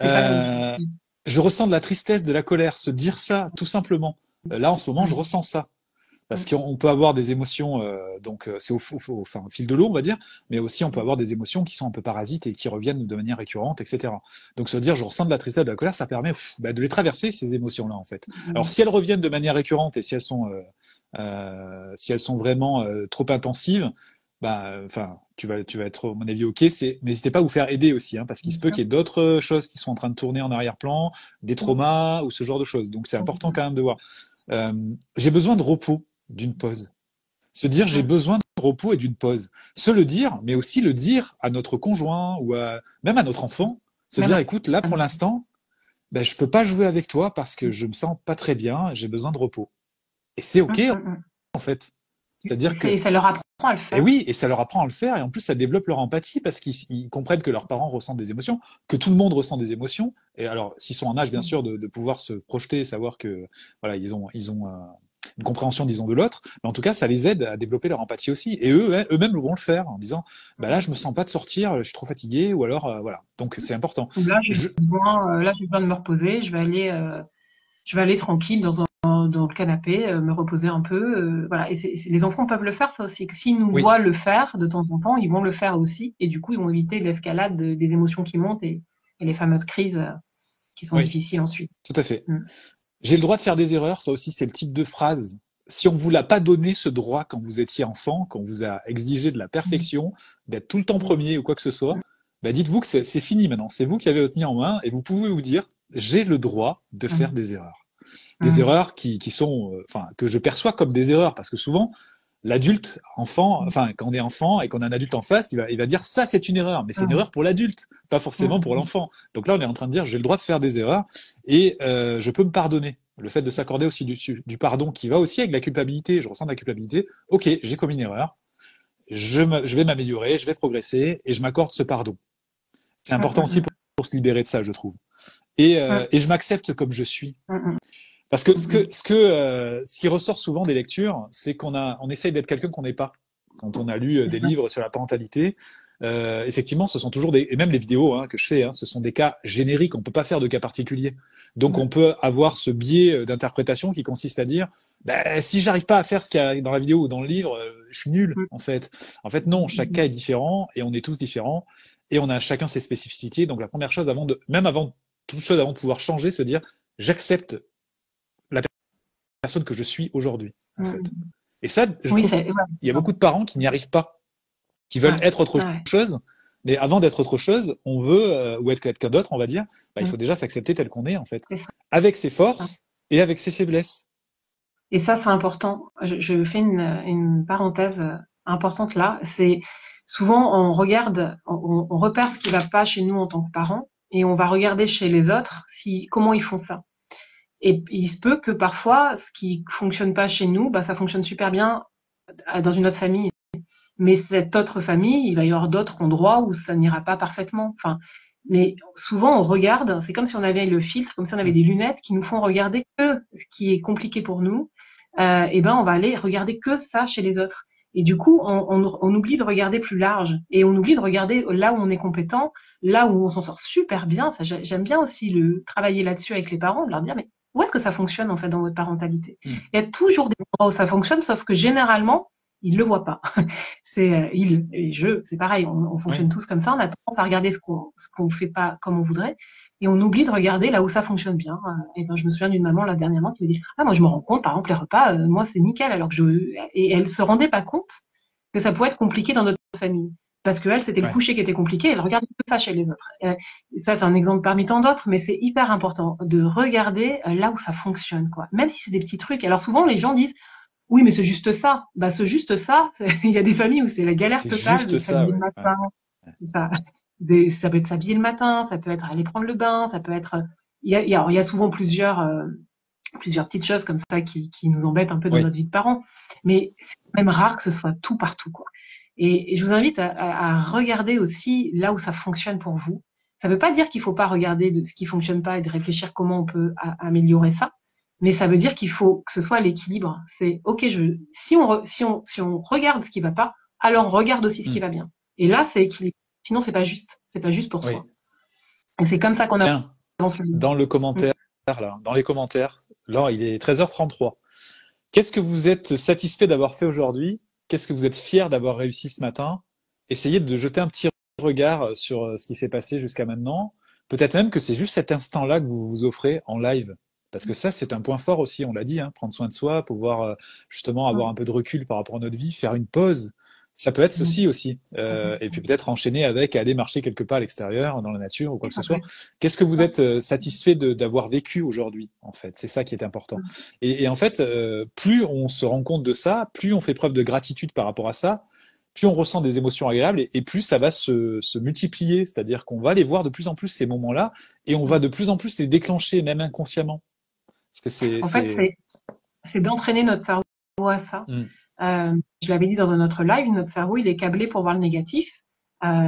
Je ressens de la tristesse, de la colère, se dire ça, tout simplement. Là, en ce moment, je ressens ça. Parce qu'on peut avoir des émotions, c'est au fil de l'eau, on va dire, mais aussi on peut avoir des émotions qui sont un peu parasites et qui reviennent de manière récurrente, etc. Donc se dire je ressens de la tristesse, de la colère, ça permet de les traverser ces émotions-là en fait. Alors si elles reviennent de manière récurrente et si elles sont vraiment trop intensives, tu vas être à mon avis ok. N'hésitez pas à vous faire aider aussi, hein, parce qu'il se peut qu'il y ait d'autres choses qui sont en train de tourner en arrière-plan, des traumas ou ce genre de choses. Donc c'est important quand même de voir. J'ai besoin de repos. D'une pause. Se dire j'ai besoin de repos et d'une pause. Se le dire, mais aussi le dire à notre conjoint ou même à notre enfant. Se dire écoute, là pour l'instant, je peux pas jouer avec toi parce que je me sens pas très bien, j'ai besoin de repos. Et c'est ok en fait. C'est-à-dire que et ça leur apprend à le faire. Et oui, et ça leur apprend à le faire et en plus ça développe leur empathie parce qu'ils comprennent que leurs parents ressentent des émotions, que tout le monde ressent des émotions. Et alors s'ils sont en âge bien sûr de pouvoir se projeter, et savoir que voilà ils ont une compréhension, disons, de l'autre, mais en tout cas, ça les aide à développer leur empathie aussi. Et eux-mêmes vont le faire en disant, là, je me sens pas de sortir, je suis trop fatigué, ou alors, voilà. Donc, c'est important. Là, j'ai besoin de me reposer, je vais aller tranquille dans le canapé, me reposer un peu, voilà. Et les enfants peuvent le faire, ça aussi. S'ils nous voient le faire de temps en temps, ils vont le faire aussi, et du coup, ils vont éviter l'escalade des émotions qui montent et les fameuses crises qui sont difficiles ensuite. Tout à fait. J'ai le droit de faire des erreurs, ça aussi c'est le type de phrase. Si on vous l'a pas donné ce droit quand vous étiez enfant, quand on vous a exigé de la perfection, d'être tout le temps premier ou quoi que ce soit, dites-vous que c'est fini maintenant. C'est vous qui avez tenu en main et vous pouvez vous dire j'ai le droit de faire des erreurs. Des erreurs qui sont, que je perçois comme des erreurs parce que souvent l'adulte, quand on est enfant et qu'on a un adulte en face, il va dire ça c'est une erreur, mais c'est une erreur pour l'adulte, pas forcément pour l'enfant. Donc là on est en train de dire j'ai le droit de faire des erreurs et je peux me pardonner. Le fait de s'accorder aussi du pardon qui va aussi avec la culpabilité. Je ressens de la culpabilité. Ok, j'ai commis une erreur. Je vais m'améliorer, je vais progresser et je m'accorde ce pardon. C'est important aussi pour se libérer de ça, je trouve. Et je m'accepte comme je suis. Parce que ce qui ressort souvent des lectures, c'est on essaye d'être quelqu'un qu'on n'est pas. Quand on a lu des livres sur la parentalité, effectivement, ce sont toujours et même les vidéos que je fais, ce sont des cas génériques. On peut pas faire de cas particuliers. Donc, on peut avoir ce biais d'interprétation qui consiste à dire, si j'arrive pas à faire ce qu'il y a dans la vidéo ou dans le livre, je suis nul, en fait. En fait, non, chaque cas est différent et on est tous différents et on a chacun ses spécificités. Donc, la première chose avant toute chose avant de pouvoir changer, se dire, j'accepte la personne que je suis aujourd'hui, en fait. Et ça, je trouve, il y a beaucoup de parents qui n'y arrivent pas, qui veulent être autre chose, mais avant d'être autre chose, on veut, ou être quelqu'un d'autre, on va dire, il faut déjà s'accepter tel qu'on est, en fait, avec ses forces et avec ses faiblesses. Et ça, c'est important. Je fais une parenthèse importante là. C'est souvent, on regarde, on repère ce qui va pas chez nous en tant que parents, et on va regarder chez les autres comment ils font ça. Et il se peut que parfois, ce qui fonctionne pas chez nous, ça fonctionne super bien dans une autre famille. Mais cette autre famille, il va y avoir d'autres endroits où ça n'ira pas parfaitement. Enfin, mais souvent, on regarde, c'est comme si on avait le filtre, comme si on avait des lunettes qui nous font regarder que ce qui est compliqué pour nous. On va aller regarder que ça chez les autres. Et du coup, on oublie de regarder plus large. Et on oublie de regarder là où on est compétent, là où on s'en sort super bien. Ça, j'aime bien aussi travailler là-dessus avec les parents, de leur dire, mais où est-ce que ça fonctionne en fait dans votre parentalité? Il y a toujours des endroits où ça fonctionne, sauf que généralement, ils le voient pas. C'est il et je, c'est pareil. On fonctionne tous comme ça. On a tendance à regarder ce qu'on fait pas comme on voudrait, et on oublie de regarder là où ça fonctionne bien. Et je me souviens d'une maman là dernièrement qui me dit, moi je me rends compte, par exemple les repas, moi c'est nickel, alors que et elle se rendait pas compte que ça pouvait être compliqué dans notre famille. Parce que elle, c'était le coucher qui était compliqué, elle regardait que ça chez les autres. Ça, c'est un exemple parmi tant d'autres, mais c'est hyper important de regarder là où ça fonctionne, quoi. Même si c'est des petits trucs. Alors souvent, les gens disent, oui, mais c'est juste ça. C'est juste ça. Il y a des familles où c'est la galère totale de s'habiller le matin. C'est ça. Ça peut être s'habiller le matin, ça peut être aller prendre le bain, ça peut être. Il y a souvent plusieurs petites choses comme ça qui nous embêtent un peu dans notre vie de parents. Mais c'est même rare que ce soit tout partout, quoi. Et je vous invite à regarder aussi là où ça fonctionne pour vous. Ça ne veut pas dire qu'il ne faut pas regarder de ce qui fonctionne pas et de réfléchir comment on peut améliorer ça. Mais ça veut dire qu'il faut que ce soit l'équilibre. C'est ok, si on regarde ce qui va pas, alors on regarde aussi ce qui va bien. Et là, c'est équilibré. Sinon, c'est pas juste. C'est pas juste pour soi. Et c'est comme ça qu'on avance le livre. Dans le commentaire, dans les commentaires, là, il est 13h33. Qu'est-ce que vous êtes satisfait d'avoir fait aujourd'hui? Qu'est-ce que vous êtes fier d'avoir réussi ce matin? Essayez de jeter un petit regard sur ce qui s'est passé jusqu'à maintenant. Peut-être même que c'est juste cet instant-là que vous vous offrez en live. Parce que ça, c'est un point fort aussi, on l'a dit, prendre soin de soi, pouvoir justement avoir un peu de recul par rapport à notre vie, faire une pause. Ça peut être ceci aussi. Et puis peut-être enchaîner avec aller marcher quelque part à l'extérieur, dans la nature ou quoi que ce soit. Qu'est-ce que vous êtes satisfait d'avoir vécu aujourd'hui, en fait? C'est ça qui est important. Et en fait, plus on se rend compte de ça, plus on fait preuve de gratitude par rapport à ça, plus on ressent des émotions agréables et plus ça va se multiplier. C'est-à-dire qu'on va les voir de plus en plus ces moments-là et on va de plus en plus les déclencher, même inconsciemment. Parce que en fait, c'est d'entraîner notre cerveau à ça. Je l'avais dit dans un autre live, notre cerveau, il est câblé pour voir le négatif.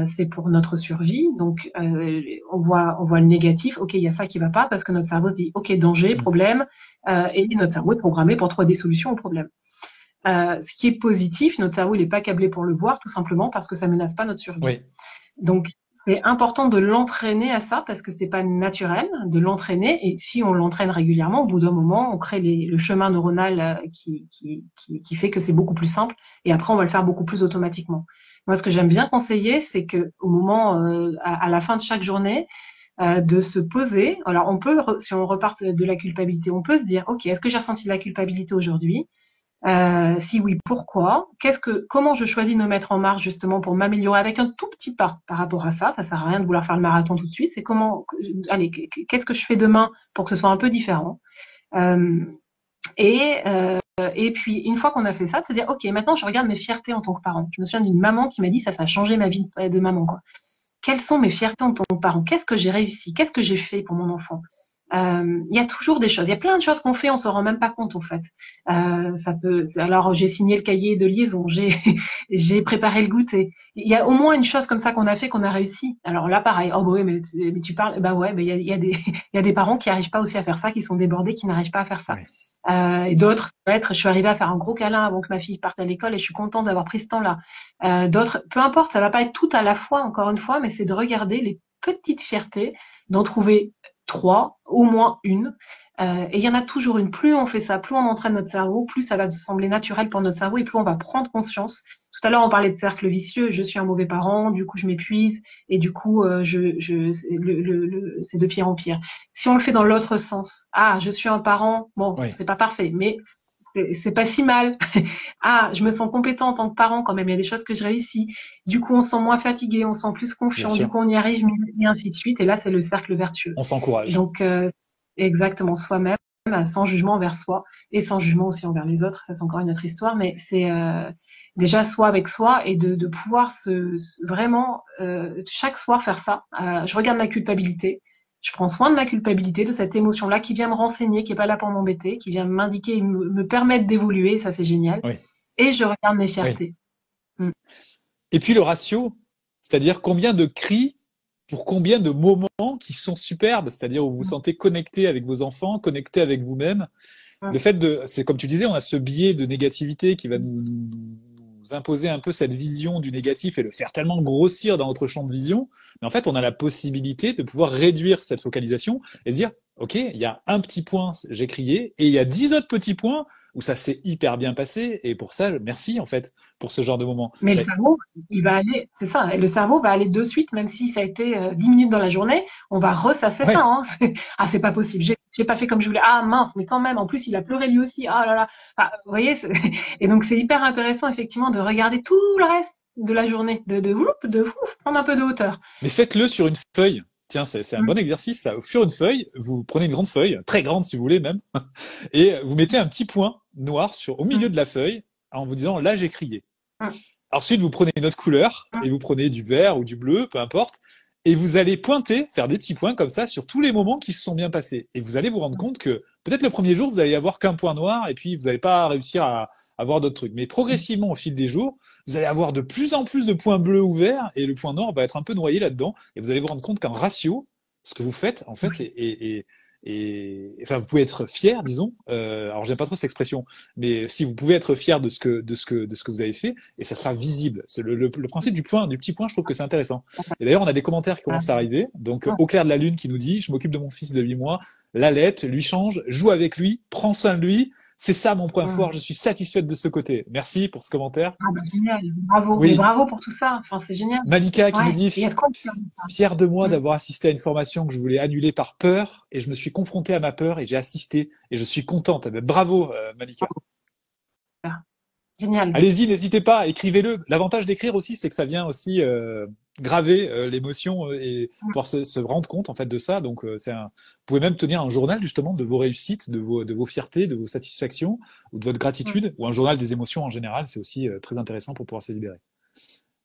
C'est pour notre survie. Donc, on voit le négatif. Ok, il y a ça qui va pas parce que notre cerveau se dit, ok, danger, problème. Et notre cerveau est programmé pour trouver des solutions au problème. Ce qui est positif, notre cerveau, il est pas câblé pour le voir, tout simplement parce que ça menace pas notre survie. Donc, c'est important de l'entraîner à ça parce que c'est pas naturel de l'entraîner. Et si on l'entraîne régulièrement, au bout d'un moment, on crée le chemin neuronal qui fait que c'est beaucoup plus simple. Et après, on va le faire beaucoup plus automatiquement. Moi, ce que j'aime bien conseiller, c'est que au moment, à la fin de chaque journée, de se poser. Alors, on peut, si on repart de la culpabilité, on peut se dire, ok, est-ce que j'ai ressenti de la culpabilité aujourd'hui? Si oui, pourquoi? Comment je choisis de me mettre en marche justement pour m'améliorer avec un tout petit pas par rapport à ça? Ça sert à rien de vouloir faire le marathon tout de suite. C'est qu'est-ce que je fais demain pour que ce soit un peu différent? Et puis une fois qu'on a fait ça, de se dire ok, maintenant je regarde mes fiertés en tant que parent. Je me souviens d'une maman qui m'a dit ça a changé ma vie de maman, quoi. Quelles sont mes fiertés en tant que parent? Qu'est-ce que j'ai réussi? Qu'est-ce que j'ai fait pour mon enfant? Il y a toujours des choses. Il y a plein de choses qu'on fait, on se rend même pas compte en fait. Alors j'ai signé le cahier de liaison, j'ai préparé le goûter. Il y a au moins une chose comme ça qu'on a fait, qu'on a réussi. Alors là, pareil. Oh bah oui, mais tu parles. Bah ouais, mais il y a des il y a des parents qui arrivent pas aussi à faire ça, qui sont débordés, qui n'arrivent pas à faire ça. Oui. Et d'autres, ça va être, je suis arrivée à faire un gros câlin avant que ma fille parte à l'école et je suis contente d'avoir pris ce temps-là. D'autres, peu importe, ça va pas être tout à la fois, encore une fois, mais c'est de regarder les petites fiertés, d'en trouver 3, au moins une. Et il y en a toujours une. Plus on fait ça, plus on entraîne notre cerveau, plus ça va sembler naturel pour notre cerveau et plus on va prendre conscience. Tout à l'heure, on parlait de cercle vicieux. Je suis un mauvais parent, du coup, je m'épuise et du coup, c'est de pire en pire. Si on le fait dans l'autre sens, ah, je suis un parent, bon, Oui. c'est pas parfait, mais c'est pas si mal. Ah, je me sens compétent en tant que parent quand même. Il y a des choses que je réussis. Du coup, on se sent moins fatigué, on se sent plus Bien confiant. Du sûr. coup, on y arrive mieux et ainsi de suite. Et là, c'est le cercle vertueux. On s'encourage. Donc, exactement soi-même, sans jugement envers soi et sans jugement aussi envers les autres. Ça, c'est encore une autre histoire, mais c'est déjà soi avec soi et de pouvoir vraiment chaque soir faire ça. Je regarde ma culpabilité. Je prends soin de ma culpabilité, de cette émotion-là qui vient me renseigner, qui est pas là pour m'embêter, qui vient m'indiquer, me permettre d'évoluer. Ça, c'est génial. Oui. Et je regarde mes Oui. fiertés. Mm. Et puis le ratio, c'est-à-dire combien de cris pour combien de moments qui sont superbes, c'est-à-dire où vous vous sentez connecté avec vos enfants, connecté avec vous-même. Mm. Le fait de, c'est comme tu disais, on a ce biais de négativité qui va nous imposer un peu cette vision du négatif et le faire tellement grossir dans notre champ de vision. Mais en fait, on a la possibilité de pouvoir réduire cette focalisation et se dire, OK, il y a un petit point, j'ai crié, et il y a 10 autres petits points où ça s'est hyper bien passé. Et pour ça, merci, en fait, pour ce genre de moment. Mais le Mais, cerveau, il va aller, c'est ça, et le cerveau va aller de suite, même si ça a été 10 minutes dans la journée, on va ressasser ça. ouais. Hein. Ah, c'est pas possible, j'ai pas fait comme je voulais. Ah mince, mais quand même, en plus, il a pleuré lui aussi. Ah là là. Enfin, vous voyez, et donc c'est hyper intéressant effectivement de regarder tout le reste de la journée, de prendre un peu de hauteur. Mais faites-le sur une feuille. Tiens, c'est un bon exercice, ça. Sur une feuille, vous prenez une grande feuille, très grande si vous voulez même, et vous mettez un petit point noir au milieu de la feuille en vous disant, là, j'ai crié. Ensuite, vous prenez une autre couleur et vous prenez du vert ou du bleu, peu importe, et vous allez pointer, faire des petits points comme ça sur tous les moments qui se sont bien passés. Et vous allez vous rendre compte que peut-être le premier jour, vous allez avoir qu'un point noir et puis vous n'allez pas réussir à avoir d'autres trucs. Mais progressivement, au fil des jours, vous allez avoir de plus en plus de points bleus ou verts et le point noir va être un peu noyé là-dedans. Et vous allez vous rendre compte qu'un ratio, ce que vous faites, en fait, enfin, vous pouvez être fier, disons. Alors, j'aime pas trop cette expression, mais si vous pouvez être fier de ce que vous avez fait, et ça sera visible. C'est le principe du petit point, je trouve que c'est intéressant. Et d'ailleurs, on a des commentaires qui commencent à arriver. Donc, au clair de la lune qui nous dit, je m'occupe de mon fils de 8 mois, l'allaite, lui change, joue avec lui, prends soin de lui. C'est ça mon point fort. Je suis satisfaite de ce côté. Merci pour ce commentaire. Ah bah génial, bravo, mais Oui. bravo pour tout ça. Enfin, c'est génial. Malika qui nous Ouais, dit il y a de quoi faire. fier de moi Mm. d'avoir assisté à une formation que je voulais annuler par peur et je me suis confronté à ma peur et j'ai assisté et je suis contente. Eh ben, bravo Malika. Génial. Allez-y, n'hésitez pas, écrivez-le. L'avantage d'écrire aussi, c'est que ça vient aussi graver l'émotion et pouvoir se rendre compte en fait de ça. Donc vous pouvez même tenir un journal justement de vos réussites, de vos fiertés, de vos satisfactions ou de votre gratitude ou un journal des émotions en général. C'est aussi très intéressant pour pouvoir se libérer.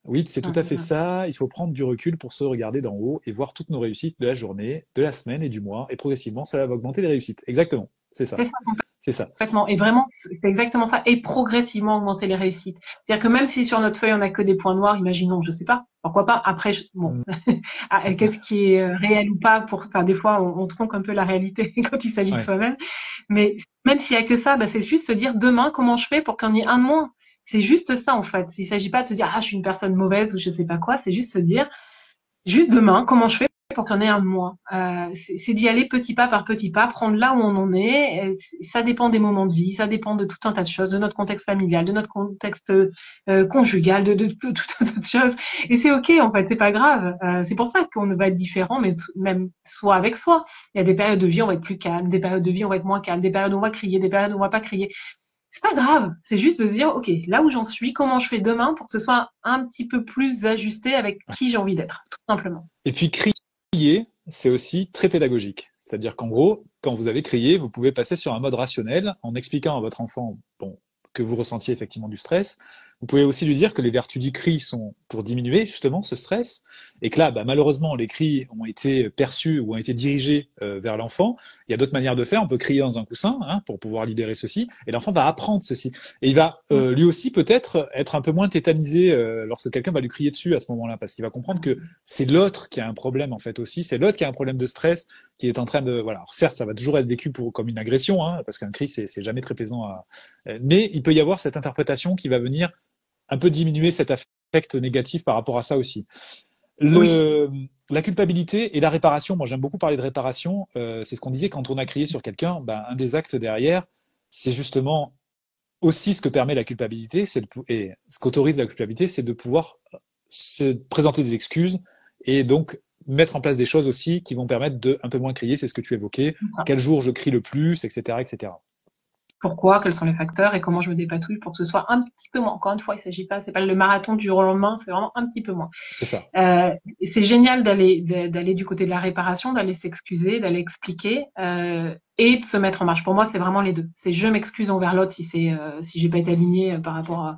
Oui, c'est tout à fait ça. Il faut prendre du recul pour se regarder d'en haut et voir toutes nos réussites de la journée, de la semaine et du mois. Et progressivement, ça va augmenter les réussites. Exactement. C'est ça. C'est ça. C'est ça. Complètement. Et vraiment, c'est exactement ça. Et progressivement augmenter les réussites. C'est-à-dire que même si sur notre feuille on a que des points noirs, imaginons, je sais pas, pourquoi pas. Après, bon, qu'est-ce qui est réel ou pas enfin, des fois, on trompe un peu la réalité quand il s'agit de Ouais. soi-même. Mais même s'il y a que ça, bah, c'est juste se dire demain comment je fais pour qu'il y en ait un de moins. C'est juste ça en fait. Il s'agit pas de se dire ah je suis une personne mauvaise ou je sais pas quoi. C'est juste se dire juste demain comment je fais pour qu'il y en ait un de moins. C'est d'y aller petit pas par petit pas, prendre là où on en est. Ça dépend des moments de vie, ça dépend de tout un tas de choses, de notre contexte familial, de notre contexte conjugal, de tout un tas de choses. Et c'est ok en fait, c'est pas grave. C'est pour ça qu'on va être différent, mais même soi avec soi. Il y a des périodes de vie où on va être plus calme, des périodes de vie où on va être moins calme, des périodes où on va crier, des périodes où on va pas crier. C'est pas grave, c'est juste de se dire, ok, là où j'en suis, comment je fais demain pour que ce soit un petit peu plus ajusté avec qui j'ai envie d'être, tout simplement. Et puis crier, c'est aussi très pédagogique. C'est-à-dire qu'en gros, quand vous avez crié, vous pouvez passer sur un mode rationnel en expliquant à votre enfant, bon, que vous ressentiez effectivement du stress, Vous pouvez aussi lui dire que les vertus du cri sont pour diminuer justement ce stress, et que là, malheureusement, les cris ont été perçus ou ont été dirigés vers l'enfant. Il y a d'autres manières de faire. On peut crier dans un coussin pour pouvoir libérer ceci, et l'enfant va apprendre ceci. Et il va lui aussi peut-être être un peu moins tétanisé lorsque quelqu'un va lui crier dessus à ce moment-là, parce qu'il va comprendre que c'est l'autre qui a un problème en fait aussi. C'est l'autre qui a un problème de stress, qui est en train de voilà. Alors, certes, ça va toujours être vécu comme une agression, parce qu'un cri c'est jamais très plaisant mais il peut y avoir cette interprétation qui va venir un peu diminuer cet affect négatif par rapport à ça aussi. Oui. La culpabilité et la réparation, moi j'aime beaucoup parler de réparation, c'est ce qu'on disait quand on a crié sur quelqu'un, un des actes derrière, c'est justement aussi ce que permet la culpabilité, et ce qu'autorise la culpabilité, c'est de pouvoir se présenter des excuses et donc mettre en place des choses aussi qui vont permettre de un peu moins crier, c'est ce que tu évoquais, quel jour je crie le plus, etc., etc. Pourquoi, quels sont les facteurs et comment je me dépatouille pour que ce soit un petit peu moins. Encore une fois, il s'agit pas, c'est pas le marathon du jour au lendemain, c'est vraiment un petit peu moins. C'est ça. Et c'est génial d'aller du côté de la réparation, d'aller s'excuser, d'aller expliquer et de se mettre en marche. Pour moi, c'est vraiment les deux. C'est je m'excuse envers l'autre si j'ai pas été alignée par rapport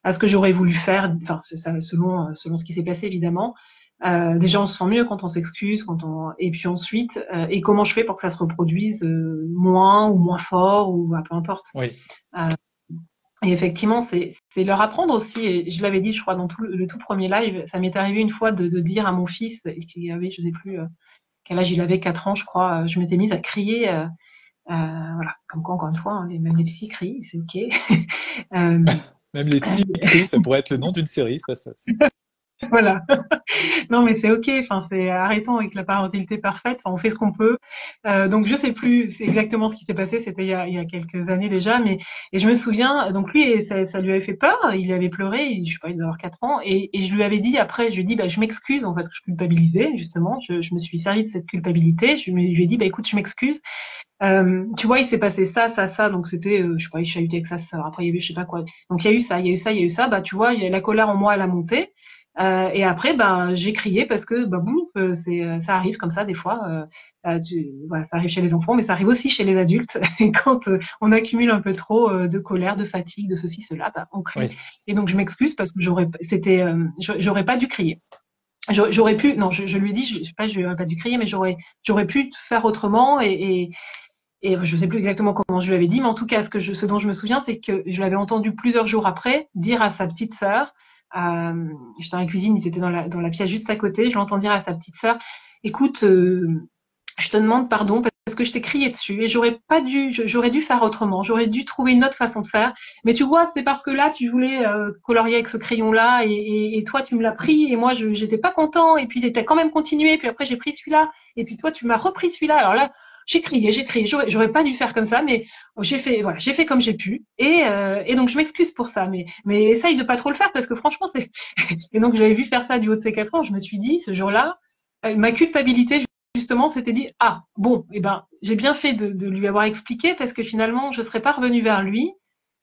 à ce que j'aurais voulu faire. Enfin, c'est ça, selon ce qui s'est passé évidemment. Déjà, on se sent mieux quand on s'excuse, et puis ensuite, et comment je fais pour que ça se reproduise moins ou moins fort ou peu importe. Oui. Euh, et effectivement, c'est leur apprendre aussi. Et je l'avais dit, je crois, dans le tout premier live, ça m'est arrivé une fois de dire à mon fils, qui avait, je sais plus quel âge il avait, 4 ans, je crois, je m'étais mise à crier. Voilà, comme quoi, encore une fois, même les psys crient, c'est ok. Même les psys crient, ça pourrait être le nom d'une série, ça. Voilà. Non, mais c'est ok. Enfin, c'est arrêtons avec la parentalité parfaite. Enfin, on fait ce qu'on peut. Donc, je sais plus c'est exactement ce qui s'est passé. C'était il y a quelques années déjà, mais et je me souviens. Donc lui, ça lui avait fait peur. Il avait pleuré. Je sais pas, il devait avoir 4 ans. Et je lui avais dit après, je lui ai dit, je m'excuse en fait, que je culpabilisais justement. Je me suis servi de cette culpabilité. Lui ai dit, écoute, je m'excuse. Tu vois, il s'est passé ça, ça, ça. Donc c'était, je sais pas, il chahutait avec sa sœur. Après, il y avait je sais pas quoi. Donc il y a eu ça, il y a eu ça, il y a eu ça. Tu vois, il y a la colère en moi, elle a monté. Et après, j'ai crié parce que, boum, ça arrive comme ça des fois. Voilà, ça arrive chez les enfants, mais ça arrive aussi chez les adultes. Et quand on accumule un peu trop de colère, de fatigue, de ceci, cela, on crie. Oui. Et donc je m'excuse parce que j'aurais pas dû crier. J'aurais pu, non, je lui ai dit, je sais pas, j'aurais pas dû crier, mais j'aurais pu faire autrement et je sais plus exactement comment je lui avais dit, mais en tout cas, ce dont je me souviens, c'est que je l'avais entendu plusieurs jours après dire à sa petite sœur, j'étais dans la cuisine, ils étaient dans la pièce juste à côté, je l'entends dire à sa petite sœur, écoute, je te demande pardon parce que je t'ai crié dessus et j'aurais dû faire autrement, j'aurais dû trouver une autre façon de faire. Mais tu vois, c'est parce que là, tu voulais colorier avec ce crayon-là et toi, tu me l'as pris et moi, j'étais pas content et puis t'as quand même continué. Puis après, j'ai pris celui-là et puis toi, tu m'as repris celui-là. Alors là, j'ai crié. J'aurais pas dû faire comme ça, mais j'ai fait comme j'ai pu et donc je m'excuse pour ça. Mais essaye de pas trop le faire parce que franchement, c'est. Et donc j'avais vu faire ça du haut de ses 4 ans. Je me suis dit ce jour-là, ma culpabilité justement s'était dit bon, j'ai bien fait de lui avoir expliqué parce que finalement je serais pas revenue vers lui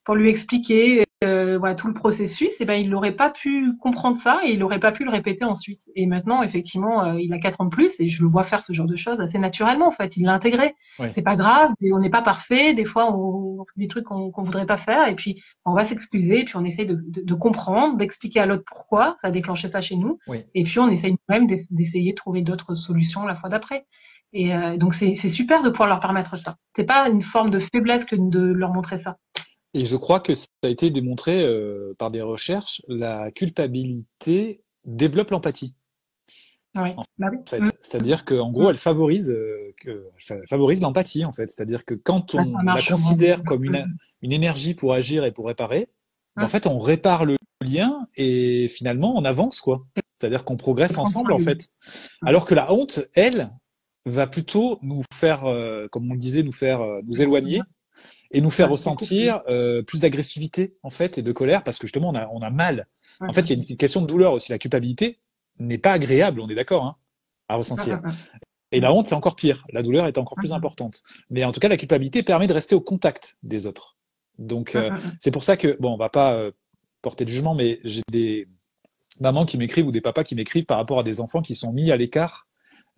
pour lui expliquer voilà, tout le processus, et il n'aurait pas pu comprendre ça et il n'aurait pas pu le répéter ensuite. Et maintenant, effectivement, il a 4 ans de plus et je le vois faire ce genre de choses assez naturellement. En fait, il l'a intégré. Oui. C'est pas grave, on n'est pas parfait. Des fois, on fait des trucs qu'on voudrait pas faire et puis on va s'excuser et puis on essaye de comprendre, d'expliquer à l'autre pourquoi ça a déclenché ça chez nous. Oui. Et puis on essaye même d'essayer de trouver d'autres solutions la fois d'après. Et donc c'est super de pouvoir leur permettre ça. C'est pas une forme de faiblesse que de leur montrer ça. Et je crois que ça a été démontré par des recherches, la culpabilité développe l'empathie. Oui. En Oui. fait, c'est-à-dire qu'en gros, elle favorise l'empathie en fait. C'est-à-dire que quand Ça on la marche souvent. considère comme une énergie pour agir et pour réparer, en fait, on répare le lien et finalement, on avance quoi. C'est-à-dire qu'on progresse ensemble en fait. Alors que la honte, elle, va plutôt nous faire, comme on le disait, nous éloigner et nous faire ressentir plus d'agressivité en fait et de colère parce que justement on a mal. En fait, il y a une question de douleur aussi. La culpabilité n'est pas agréable, on est d'accord, à ressentir. Et la honte, c'est encore pire. La douleur est encore plus importante. Mais en tout cas, la culpabilité permet de rester au contact des autres. Donc c'est pour ça que on va pas porter de jugement, mais j'ai des mamans qui m'écrivent ou des papas qui m'écrivent par rapport à des enfants qui sont mis à l'écart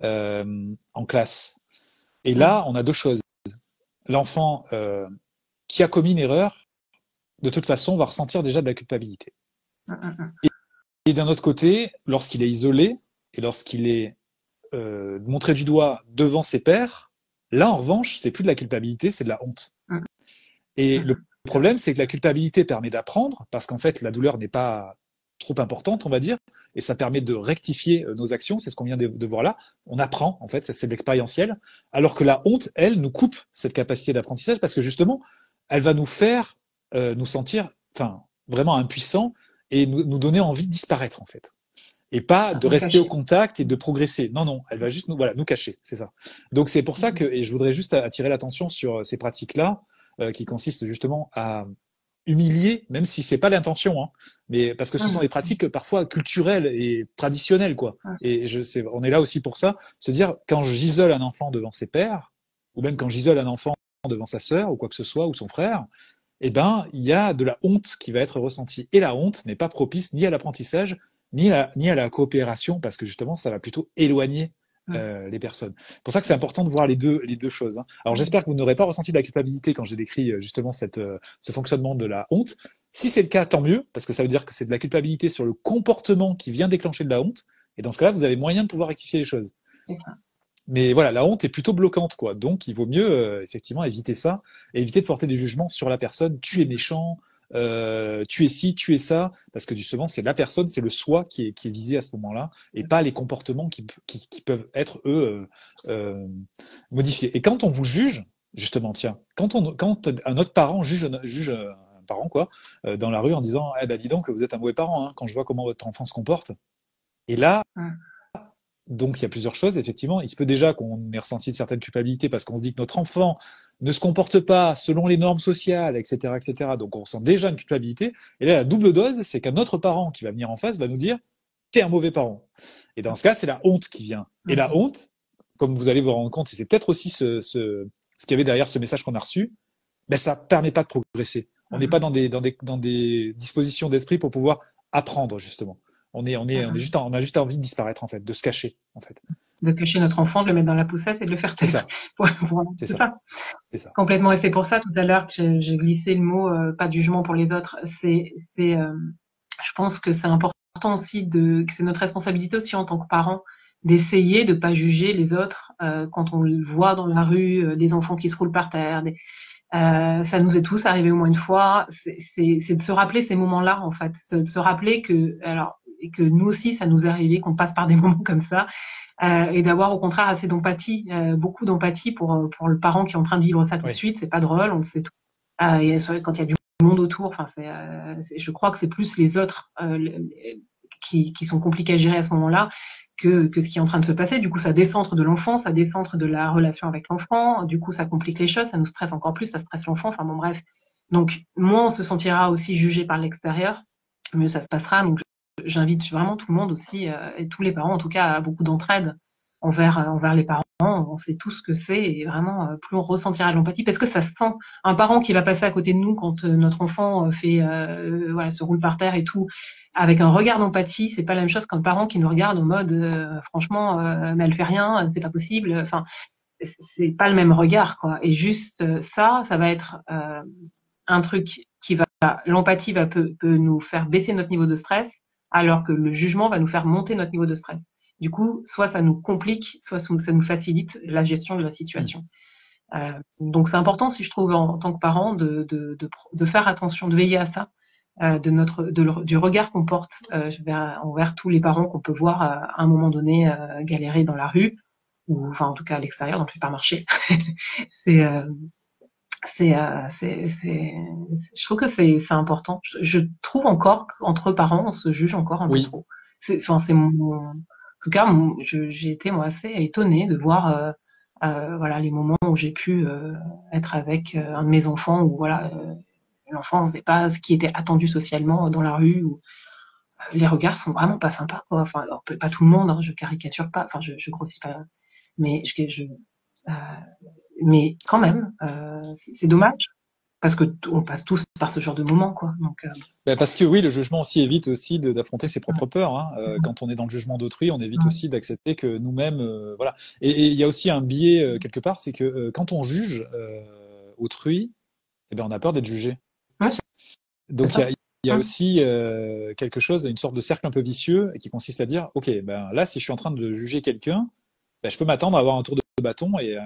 en classe. Et là, on a deux choses. L'enfant qui a commis une erreur de toute façon, va ressentir déjà de la culpabilité. Mm. Et d'un autre côté, lorsqu'il est isolé et lorsqu'il est montré du doigt devant ses pairs, là, en revanche, c'est plus de la culpabilité, c'est de la honte. Mm. Et le C'est vrai. problème, c'est que la culpabilité permet d'apprendre, parce qu'en fait, la douleur n'est pas trop importante, on va dire, et ça permet de rectifier nos actions, c'est ce qu'on vient de voir là. On apprend, en fait, c'est de l'expérientiel, alors que la honte, elle, nous coupe cette capacité d'apprentissage, parce que justement, elle va nous faire nous sentir, enfin, vraiment impuissants, et nous donner envie de disparaître, en fait. Et pas Ça, de nous rester au cacher. contact et de progresser. Non, non, elle va juste nous, voilà, nous cacher, c'est ça. Donc c'est pour ça que, et je voudrais juste attirer l'attention sur ces pratiques-là, qui consistent justement à humilier, même si c'est pas l'intention, hein, mais parce que ce sont des Mm. pratiques parfois culturelles et traditionnelles, quoi. Mm. Et on est là aussi pour ça, se dire quand j'isole un enfant devant ses pères, ou même quand j'isole un enfant devant sa sœur ou quoi que ce soit ou son frère, eh ben il y a de la honte qui va être ressentie. Et la honte n'est pas propice ni à l'apprentissage ni à la coopération, parce que justement, ça va plutôt éloigner Mm. les personnes. C'est pour ça que c'est important de voir les deux choses. Hein. Alors Mm. j'espère que vous n'aurez pas ressenti de la culpabilité quand j'ai décrit justement ce fonctionnement de la honte. Si c'est le cas, tant mieux, parce que ça veut dire que c'est de la culpabilité sur le comportement qui vient déclencher de la honte. Et dans ce cas-là, vous avez moyen de pouvoir rectifier les choses. C'est ça. Mais voilà, la honte est plutôt bloquante, quoi. Donc, il vaut mieux effectivement éviter ça et éviter de porter des jugements sur la personne. Tu es méchant, tu es ci, tu es ça, parce que justement, c'est la personne, c'est le soi qui est visé à ce moment-là, et pas les comportements qui peuvent être eux modifiés. Et quand on vous juge, justement, tiens, quand un autre parent juge un parent quoi dans la rue en disant, eh ben dis donc, vous êtes un mauvais parent, hein, quand je vois comment votre enfant se comporte. Et là, Mm. donc il y a plusieurs choses, effectivement. Il se peut déjà qu'on ait ressenti de certaines culpabilités parce qu'on se dit que notre enfant ne se comporte pas selon les normes sociales, etc., etc. Donc on ressent déjà une culpabilité. Et là, la double dose, c'est qu'un autre parent qui va venir en face va nous dire t'es un mauvais parent. Et dans ce cas, c'est la honte qui vient. Et la Mm. honte, comme vous allez vous rendre compte, et c'est peut-être aussi ce qu'il y avait derrière ce message qu'on a reçu, ben ça permet pas de progresser. On n'est pas Mm. dans des dispositions d'esprit pour pouvoir apprendre justement. Mm. On a juste envie de disparaître en fait, de se cacher en fait. De cacher notre enfant, de le mettre dans la poussette et de le faire C'est taire. ça, Voilà, c'est c'est ça, ça. c'est ça. Complètement. Et c'est pour ça tout à l'heure que j'ai glissé le mot pas de jugement pour les autres. Je pense que c'est important aussi que c'est notre responsabilité aussi en tant que parents d'essayer de pas juger les autres quand on le voit dans la rue, des enfants qui se roulent par terre. Ça nous est tous arrivé au moins une fois. C'est de se rappeler ces moments-là en fait, se rappeler que alors et que nous aussi ça nous est arrivé qu'on passe par des moments comme ça et d'avoir au contraire assez d'empathie, beaucoup d'empathie pour le parent qui est en train de vivre ça tout de Oui. suite. C'est pas drôle, on le sait tout. Et quand il y a du monde autour, enfin je crois que c'est plus les autres qui sont compliqués à gérer à ce moment-là que ce qui est en train de se passer. Du coup, ça décentre de l'enfant, ça décentre de la relation avec l'enfant. Du coup, ça complique les choses, ça nous stresse encore plus, ça stresse l'enfant. Enfin bon, bref. Donc, moins on se sentira aussi jugé par l'extérieur, mieux ça se passera. Donc, j'invite vraiment tout le monde aussi, et tous les parents en tout cas, à beaucoup d'entraide envers les parents. On sait tous ce que c'est et vraiment, plus on ressentira de l'empathie, parce que ça se sent. Un parent qui va passer à côté de nous quand notre enfant voilà, se roule par terre et tout, avec un regard d'empathie, c'est pas la même chose qu'un parent qui nous regarde en mode franchement, mais elle fait rien, c'est pas possible. Enfin, c'est pas le même regard, quoi. Et juste ça va être un truc qui va, l'empathie peut nous faire baisser notre niveau de stress, alors que le jugement va nous faire monter notre niveau de stress. Du coup, soit ça nous complique, soit ça nous facilite la gestion de la Mm. situation. Donc c'est important, si je trouve, en tant que parent, de faire attention, de veiller à ça, du regard qu'on porte envers tous les parents qu'on peut voir à un moment donné galérer dans la rue, ou enfin en tout cas à l'extérieur dans le supermarché. c'est je trouve que c'est important. Je trouve encore qu'entre parents, on se juge encore un peu Oui. trop. En tout cas, j'ai été moi assez étonnée de voir voilà les moments où j'ai pu être avec un de mes enfants où voilà l'enfant ne faisait pas ce qui était attendu socialement dans la rue, où les regards sont vraiment pas sympas, quoi. Enfin, alors, pas tout le monde, hein, je caricature pas, enfin je grossis pas, mais euh, mais quand même, c'est dommage parce que on passe tous par ce genre de moment, quoi. Donc, Ben, parce que oui, le jugement aussi évite aussi d'affronter ses propres peurs. Hein. ouais. Quand on est dans le jugement d'autrui, on évite aussi d'accepter que nous-mêmes, voilà. Et il y a aussi un biais quelque part, c'est que quand on juge autrui, eh ben on a peur d'être jugé. Ouais, C'est Donc ça. il y a aussi quelque chose, une sorte de cercle un peu vicieux qui consiste à dire, ok, ben là, si je suis en train de juger quelqu'un, ben, je peux m'attendre à avoir un tour de bâton et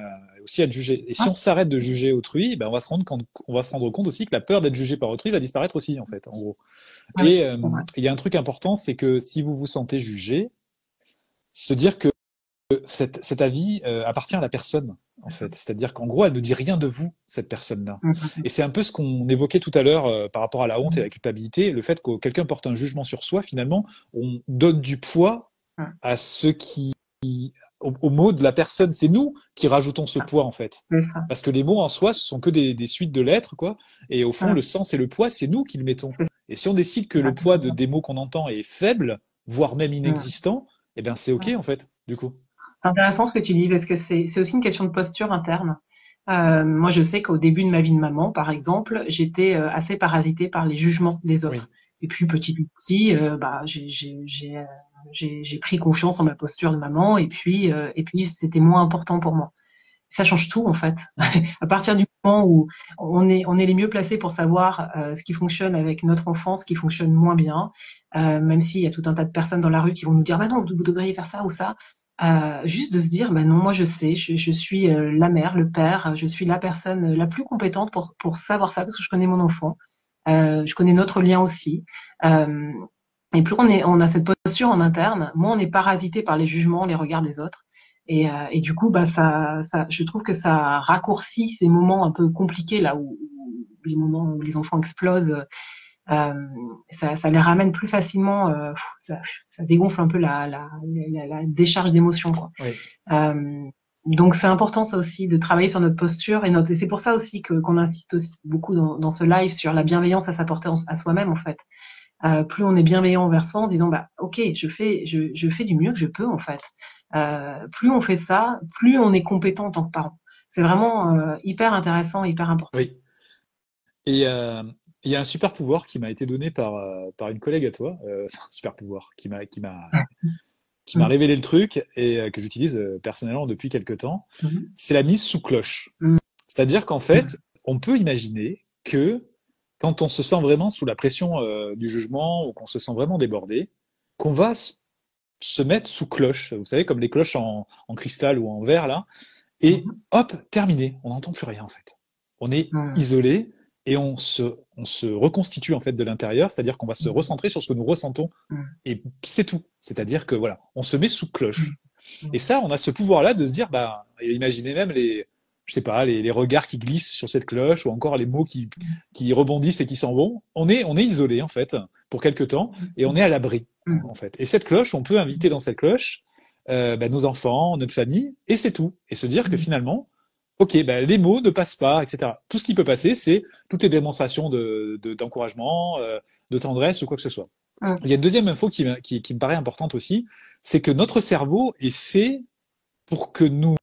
aussi à être jugé. Et si Ouais, on s'arrête de juger autrui, ben on va se rendre compte aussi que la peur d'être jugé par autrui va disparaître aussi, en fait, en gros. ouais, Et c'est vrai. il y a un truc important, c'est que si vous vous sentez jugé, se dire que cet avis appartient à la personne, en fait. C'est-à-dire qu'en gros, elle ne dit rien de vous, cette personne-là. Mm, Et c'est un peu ce qu'on évoquait tout à l'heure par rapport à la honte et à mm, la culpabilité, le fait que quelqu'un porte un jugement sur soi, finalement, on donne du poids mm. à ceux qui, aux mots de la personne. C'est nous qui rajoutons ce poids, en fait. C'est ça. Parce que les mots en soi, ce sont que des suites de lettres, quoi. Et au fond, Mm. le sens et le poids, c'est nous qui le mettons. C'est Et si on décide que ça. le poids des mots qu'on entend est faible, voire même Mm. inexistant, eh bien, c'est OK, Ouais. en fait, du coup. C'est intéressant ce que tu dis parce que c'est aussi une question de posture interne. Moi, je sais qu'au début de ma vie de maman, par exemple, j'étais assez parasitée par les jugements des autres. Oui. Et puis petit à petit, bah, j'ai pris confiance en ma posture de maman et puis c'était moins important pour moi. Ça change tout en fait. Mm. À partir du moment où on est les mieux placés pour savoir ce qui fonctionne avec notre enfant, ce qui fonctionne moins bien, même s'il y a tout un tas de personnes dans la rue qui vont nous dire bah non, vous devriez faire ça ou ça. Juste de se dire bah non, moi je sais, je suis la mère, le père, je suis la personne la plus compétente pour savoir ça parce que je connais mon enfant, je connais notre lien aussi. Euh, et plus on a cette posture en interne, moins on est parasité par les jugements, les regards des autres. Et du coup, bah, je trouve que ça raccourcit ces moments un peu compliqués là où les moments où les enfants explosent, ça les ramène plus facilement. Ça dégonfle un peu la décharge d'émotions, quoi. Oui. Euh, donc c'est important ça aussi de travailler sur notre posture et c'est pour ça aussi que qu'on insiste aussi beaucoup dans ce live sur la bienveillance à s'apporter à soi-même en fait. Plus on est bienveillant envers soi en se disant bah ok je fais du mieux que je peux en fait. Plus on fait ça, plus on est compétent en tant que parent. C'est vraiment hyper intéressant, hyper important. Oui. Et il y a un super pouvoir qui m'a été donné par une collègue à toi, enfin, un super pouvoir qui m'a Mm, révélé le truc et que j'utilise personnellement depuis quelques temps. mm, C'est la mise sous cloche. mm, C'est-à-dire qu'en fait, mm, on peut imaginer que quand on se sent vraiment sous la pression du jugement ou qu'on se sent vraiment débordé, qu'on va se mettre sous cloche. Vous savez, comme les cloches en cristal ou en verre là, et mm, hop, terminé. On n'entend plus rien en fait. On est mm, isolé et on se reconstitue en fait de l'intérieur, c'est-à-dire qu'on va se mm, recentrer sur ce que nous ressentons et c'est tout. C'est-à-dire que voilà, on se met sous mm, cloche. Et mm, ça, on a ce pouvoir-là de se dire, bah, imaginez même je sais pas, les regards qui glissent sur cette cloche ou encore les mots qui rebondissent et qui s'en vont. On est isolé en fait pour quelque temps et on est à l'abri en fait. Et cette cloche, on peut inviter dans cette cloche bah, nos enfants, notre famille et c'est tout. Et se dire que mm, finalement, ok, bah, les mots ne passent pas, etc. Tout ce qui peut passer, c'est toutes les démonstrations d'encouragement, de tendresse ou quoi que ce soit. mm, Il y a une deuxième info qui me paraît importante aussi, c'est que notre cerveau est fait pour que nous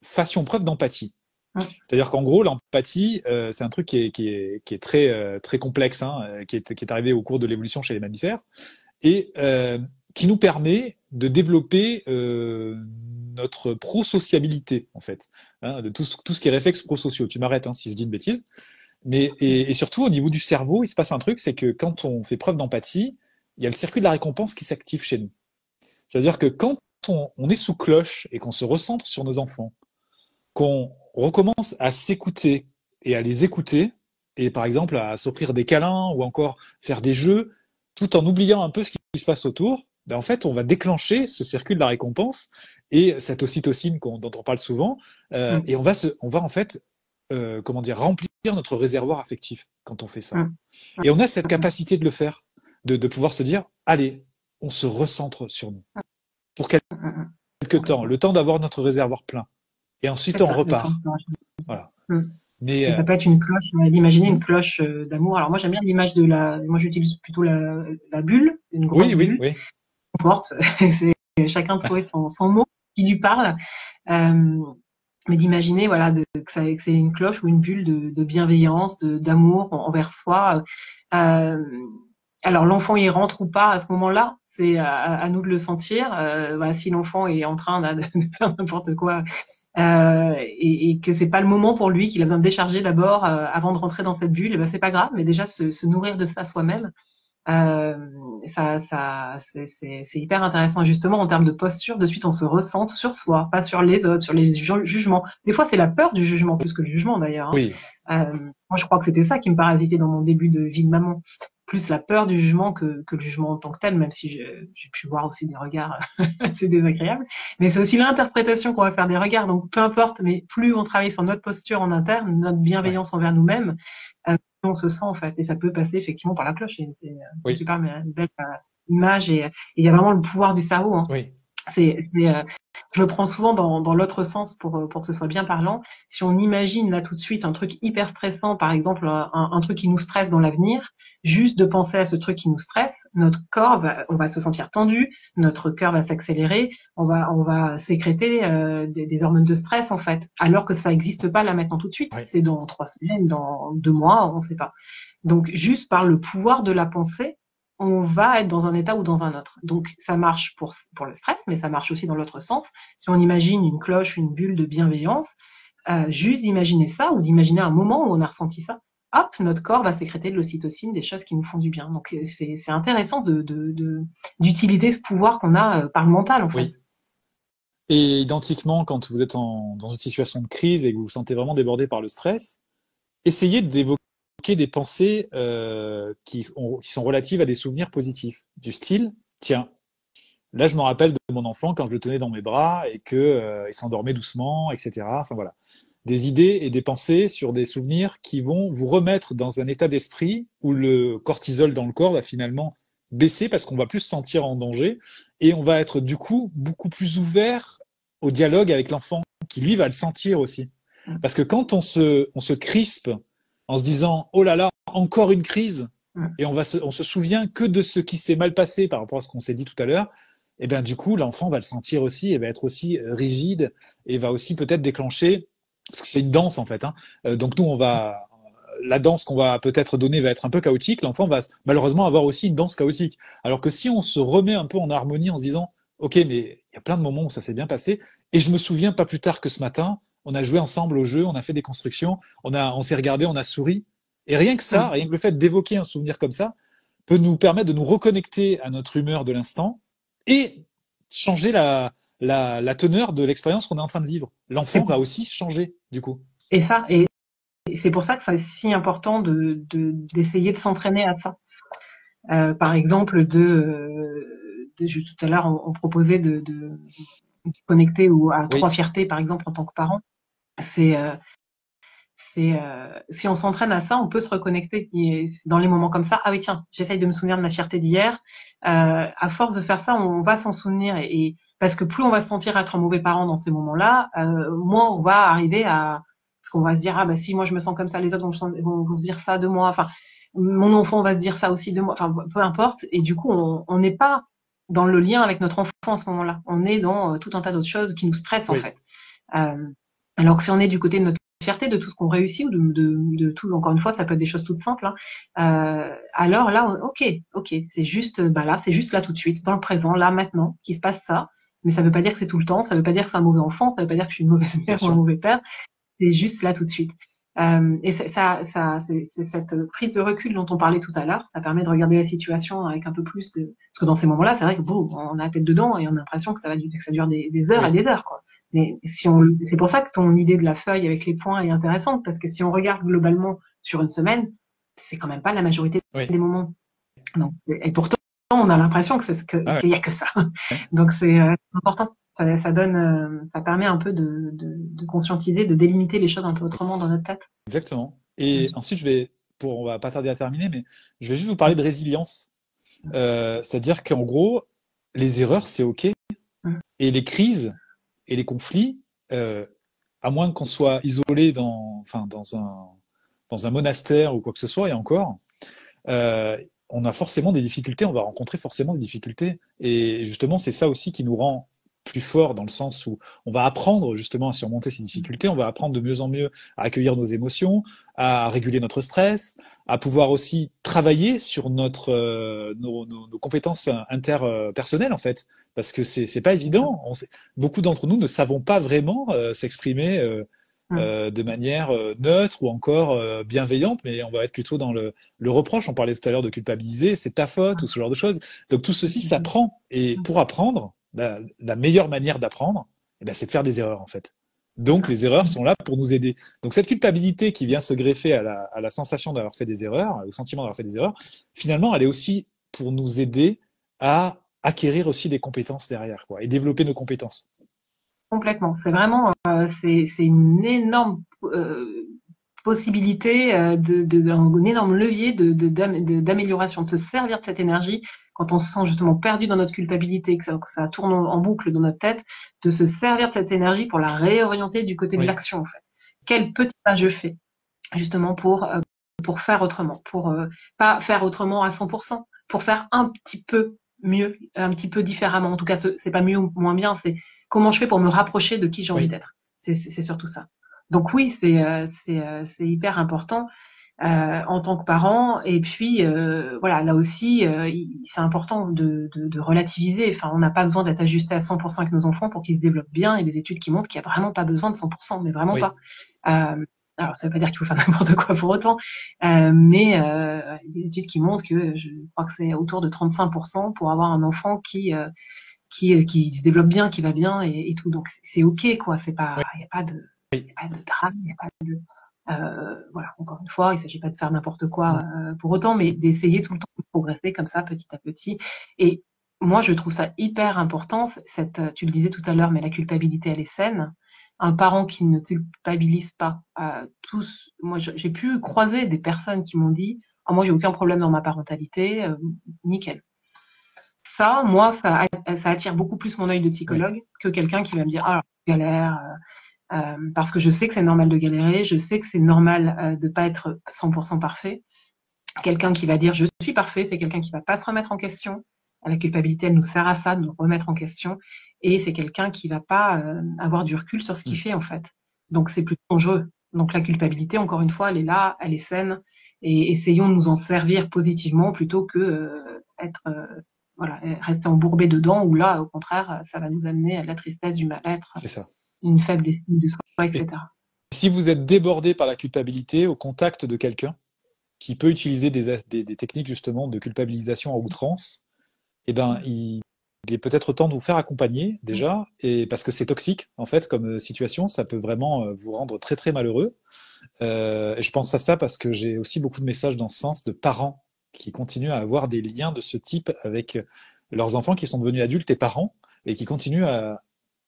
fassions preuve d'empathie. mm, C'est-à-dire qu'en gros, l'empathie, c'est un truc qui est très, très complexe, hein, qui est arrivé au cours de l'évolution chez les mammifères, et qui nous permet de développer notre prosociabilité, en fait, hein, de tout ce qui est réflexe prosociaux. Tu m'arrêtes hein, si je dis une bêtise. Mais, et surtout, au niveau du cerveau, il se passe un truc, c'est que quand on fait preuve d'empathie, il y a le circuit de la récompense qui s'active chez nous. C'est-à-dire que quand on est sous cloche et qu'on se recentre sur nos enfants, qu'on recommence à s'écouter et à les écouter, et par exemple à s'offrir des câlins ou encore faire des jeux, tout en oubliant un peu ce qui se passe autour, ben en fait, on va déclencher ce circuit de la récompense et cette ocytocine dont on parle souvent, mm, et on va en fait, comment dire, remplir notre réservoir affectif quand on fait ça. mm, Et on a cette capacité de le faire, de pouvoir se dire, allez, on se recentre sur nous pour quelques temps, complètement. le temps d'avoir notre réservoir plein. Et ensuite, C'est on ça, le temps. repart. Voilà. Mm. Mais Et ça peut être une cloche, d'imaginer une hmm, cloche d'amour. Alors moi j'aime bien l'image moi j'utilise plutôt la bulle, une grosse oui, oui, bulle, oui. forte. C'est chacun trouver son mot qui lui parle. Euh, mais d'imaginer voilà que c'est une cloche ou une bulle de bienveillance, d'amour envers soi. Euh, alors l'enfant y rentre ou pas à ce moment-là, c'est à nous de le sentir. Bah, si l'enfant est en train de faire n'importe quoi, et que c'est pas le moment pour lui, qu'il a besoin de décharger d'abord avant de rentrer dans cette bulle. Et ben c'est pas grave, mais déjà se nourrir de ça soi-même, euh, c'est hyper intéressant. Justement, en termes de posture, de suite, on se ressente sur soi, pas sur les autres, sur les jugements. Des fois, c'est la peur du jugement plus que le jugement, d'ailleurs. Hein. Oui, Moi, je crois que c'était ça qui me parasitait dans mon début de vie de maman. Plus la peur du jugement que le jugement en tant que tel, même si j'ai pu voir aussi des regards assez désagréables. Mais c'est aussi l'interprétation qu'on va faire des regards. Donc, peu importe, mais plus on travaille sur notre posture en interne, notre ouais, bienveillance envers nous-mêmes, on se sent en fait, et ça peut passer effectivement par la cloche. C'est une oui, super une belle image, et il y a vraiment le pouvoir du cerveau. Hein. oui, C'est je le prends souvent dans l'autre sens pour que ce soit bien parlant. Si on imagine là tout de suite un truc hyper stressant, par exemple un truc qui nous stresse dans l'avenir, juste de penser à ce truc qui nous stresse, notre corps on va se sentir tendu, notre cœur va s'accélérer, on va sécréter des hormones de stress en fait, alors que ça n'existe pas là maintenant tout de suite. oui, C'est dans 3 semaines, dans 2 mois, on ne sait pas. Donc juste par le pouvoir de la pensée, on va être dans un état ou dans un autre. Donc ça marche pour le stress, mais ça marche aussi dans l'autre sens. Si on imagine une cloche, une bulle de bienveillance, juste d'imaginer ça ou d'imaginer un moment où on a ressenti ça, hop, notre corps va sécréter de l'ocytocine, des choses qui nous font du bien. Donc c'est intéressant d'utiliser ce pouvoir qu'on a par le mental en fait. oui. Et identiquement, quand vous êtes dans une situation de crise et que vous vous sentez vraiment débordé par le stress, essayez d'évoquer des pensées qui sont relatives à des souvenirs positifs, du style, tiens, là je me rappelle de mon enfant quand je le tenais dans mes bras et que il s'endormait doucement, etc. Enfin voilà, des idées et des pensées sur des souvenirs qui vont vous remettre dans un état d'esprit où le cortisol dans le corps va finalement baisser parce qu'on va plus se sentir en danger et on va être du coup beaucoup plus ouvert au dialogue avec l'enfant qui lui va le sentir aussi. Mm. Parce que quand on se crispe en se disant oh là là, encore une crise, Mm. et on se souvient que de ce qui s'est mal passé par rapport à ce qu'on s'est dit tout à l'heure, et bien du coup l'enfant va le sentir aussi et va être aussi rigide et va aussi peut-être déclencher parce que c'est une danse en fait. Hein. Donc nous, la danse qu'on va peut-être donner va être un peu chaotique. L'enfant va malheureusement avoir aussi une danse chaotique. Alors que si on se remet un peu en harmonie en se disant, ok, mais il y a plein de moments où ça s'est bien passé, et je me souviens pas plus tard que ce matin, on a joué ensemble au jeu, on a fait des constructions, on s'est regardé, on a souri, et rien que ça, Mm. rien que le fait d'évoquer un souvenir comme ça, peut nous permettre de nous reconnecter à notre humeur de l'instant et changer la teneur de l'expérience qu'on est en train de vivre. Et, L'enfant va aussi changer, du coup. et c'est pour ça que c'est si important d'essayer de s'entraîner à ça. Par exemple, tout à l'heure, on proposait de connecter ou à 3 Oui, fiertés, par exemple, en tant que parent. C'est, si on s'entraîne à ça, on peut se reconnecter. Et dans les moments comme ça, ah oui, tiens, j'essaye de me souvenir de ma fierté d'hier. À force de faire ça, on va s'en souvenir. Parce que plus on va se sentir être un mauvais parent dans ces moments-là, moins on va arriver à ce qu'on va se dire, ah bah si moi je me sens comme ça, les autres vont se dire ça de moi. Enfin, mon enfant va se dire ça aussi de moi. Enfin, peu importe. Et du coup, on n'est pas dans le lien avec notre enfant à ce moment-là. On est dans tout un tas d'autres choses qui nous stressent en oui, fait. Euh, alors que si on est du côté de notre fierté, de tout ce qu'on réussit ou de tout, encore une fois, ça peut être des choses toutes simples. Hein, alors là, ok, c'est juste, bah là, c'est juste là tout de suite, dans le présent, là maintenant, qu'il se passe ça. Mais ça veut pas dire que c'est tout le temps, ça veut pas dire que c'est un mauvais enfant, ça veut pas dire que je suis une mauvaise bien mère ou un sûr. mauvais père. C'est juste là tout de suite. Et c'est cette prise de recul dont on parlait tout à l'heure. Ça permet de regarder la situation avec un peu plus de. Parce que dans ces moments-là, c'est vrai que bon, on a la tête dedans et on a l'impression que que ça dure des heures et Oui, des heures, quoi. Mais c'est pour ça que ton idée de la feuille avec les points est intéressante parce que si on regarde globalement sur une semaine, c'est quand même pas la majorité oui. des moments. Donc, et pourtant, on a l'impression Ah qu'il y a que ça. ouais, Donc c'est important. Ça donne, ça permet un peu de conscientiser, de délimiter les choses un peu autrement dans notre tête. exactement. Et ensuite, on va pas tarder à terminer, mais je vais juste vous parler de résilience. C'est-à-dire qu'en gros, les erreurs, c'est OK. Et les crises et les conflits, euh, à moins qu'on soit isolé enfin, dans un monastère ou quoi que ce soit, et encore, euh, on a forcément des difficultés, on va rencontrer forcément des difficultés. Et justement, c'est ça aussi qui nous rend plus forts dans le sens où on va apprendre justement à surmonter ces difficultés, on va apprendre de mieux en mieux à accueillir nos émotions, à réguler notre stress, à pouvoir aussi travailler sur nos compétences interpersonnelles en fait. parce que c'est pas évident. Beaucoup d'entre nous ne savons pas vraiment s'exprimer de manière neutre ou encore bienveillante, mais on va être plutôt dans le reproche. On parlait tout à l'heure de culpabiliser, c'est ta faute ou ce genre de choses. Donc tout ceci s'apprend. Et pour apprendre, la meilleure manière d'apprendre, eh ben, c'est de faire des erreurs en fait. Donc les erreurs sont là pour nous aider. Donc cette culpabilité qui vient se greffer à la sensation d'avoir fait des erreurs, au sentiment d'avoir fait des erreurs, finalement elle est aussi pour nous aider à acquérir aussi des compétences derrière, quoi, et développer nos compétences. Complètement. C'est vraiment, c'est une énorme possibilité, un énorme levier d'amélioration, de se servir de cette énergie quand on se sent justement perdu dans notre culpabilité, que ça tourne en boucle dans notre tête, de se servir de cette énergie pour la réorienter du côté de l'action, en fait. Quel petit pas je fais, justement, pour faire autrement, pour pas faire autrement à 100%, pour faire un petit peu mieux, un petit peu différemment. En tout cas, c'est pas mieux ou moins bien, c'est comment je fais pour me rapprocher de qui j'ai envie d'être. C'est surtout ça. Donc oui, c'est hyper important en tant que parent. Et puis voilà, là aussi, c'est important de relativiser. Enfin, on n'a pas besoin d'être ajusté à 100% avec nos enfants pour qu'ils se développent bien. Il y a des études qui montrent qu'il n'y a vraiment pas besoin de 100%, mais vraiment pas. Alors, ça veut pas dire qu'il faut faire n'importe quoi pour autant, mais il y a des études qui montrent que je crois que c'est autour de 35% pour avoir un enfant qui se développe bien, qui va bien et tout. Donc c'est ok, quoi. C'est pas, il y a pas de drame, il y a pas de voilà. Encore une fois, il s'agit pas de faire n'importe quoi pour autant, mais d'essayer tout le temps de progresser comme ça, petit à petit. Et moi, je trouve ça hyper important. Tu le disais tout à l'heure, mais la culpabilité, elle est saine. Un parent qui ne culpabilise pas, moi, j'ai pu croiser des personnes qui m'ont dit, ah, moi, j'ai aucun problème dans ma parentalité, nickel. Ça, moi, ça attire beaucoup plus mon œil de psychologue que quelqu'un qui va me dire, ah, galère, parce que je sais que c'est normal de galérer, je sais que c'est normal de pas être 100% parfait. Quelqu'un qui va dire, je suis parfait, c'est quelqu'un qui va pas se remettre en question. La culpabilité, elle nous sert à ça, de nous remettre en question. Et c'est quelqu'un qui va pas avoir du recul sur ce qu'il fait, en fait. Donc, c'est plutôt dangereux. Donc, la culpabilité, encore une fois, elle est là, elle est saine. Et essayons de nous en servir positivement plutôt que voilà, rester embourbé dedans, où là, au contraire, ça va nous amener à de la tristesse, du mal-être, une faible estime de soi, etc. Et si vous êtes débordé par la culpabilité, au contact de quelqu'un qui peut utiliser des techniques justement de culpabilisation à outrance, eh ben, il est peut-être temps de vous faire accompagner déjà, et parce que c'est toxique en fait comme situation, ça peut vraiment vous rendre très très malheureux. Et je pense à ça parce que j'ai aussi beaucoup de messages dans ce sens de parents qui continuent à avoir des liens de ce type avec leurs enfants qui sont devenus adultes et parents et qui continuent à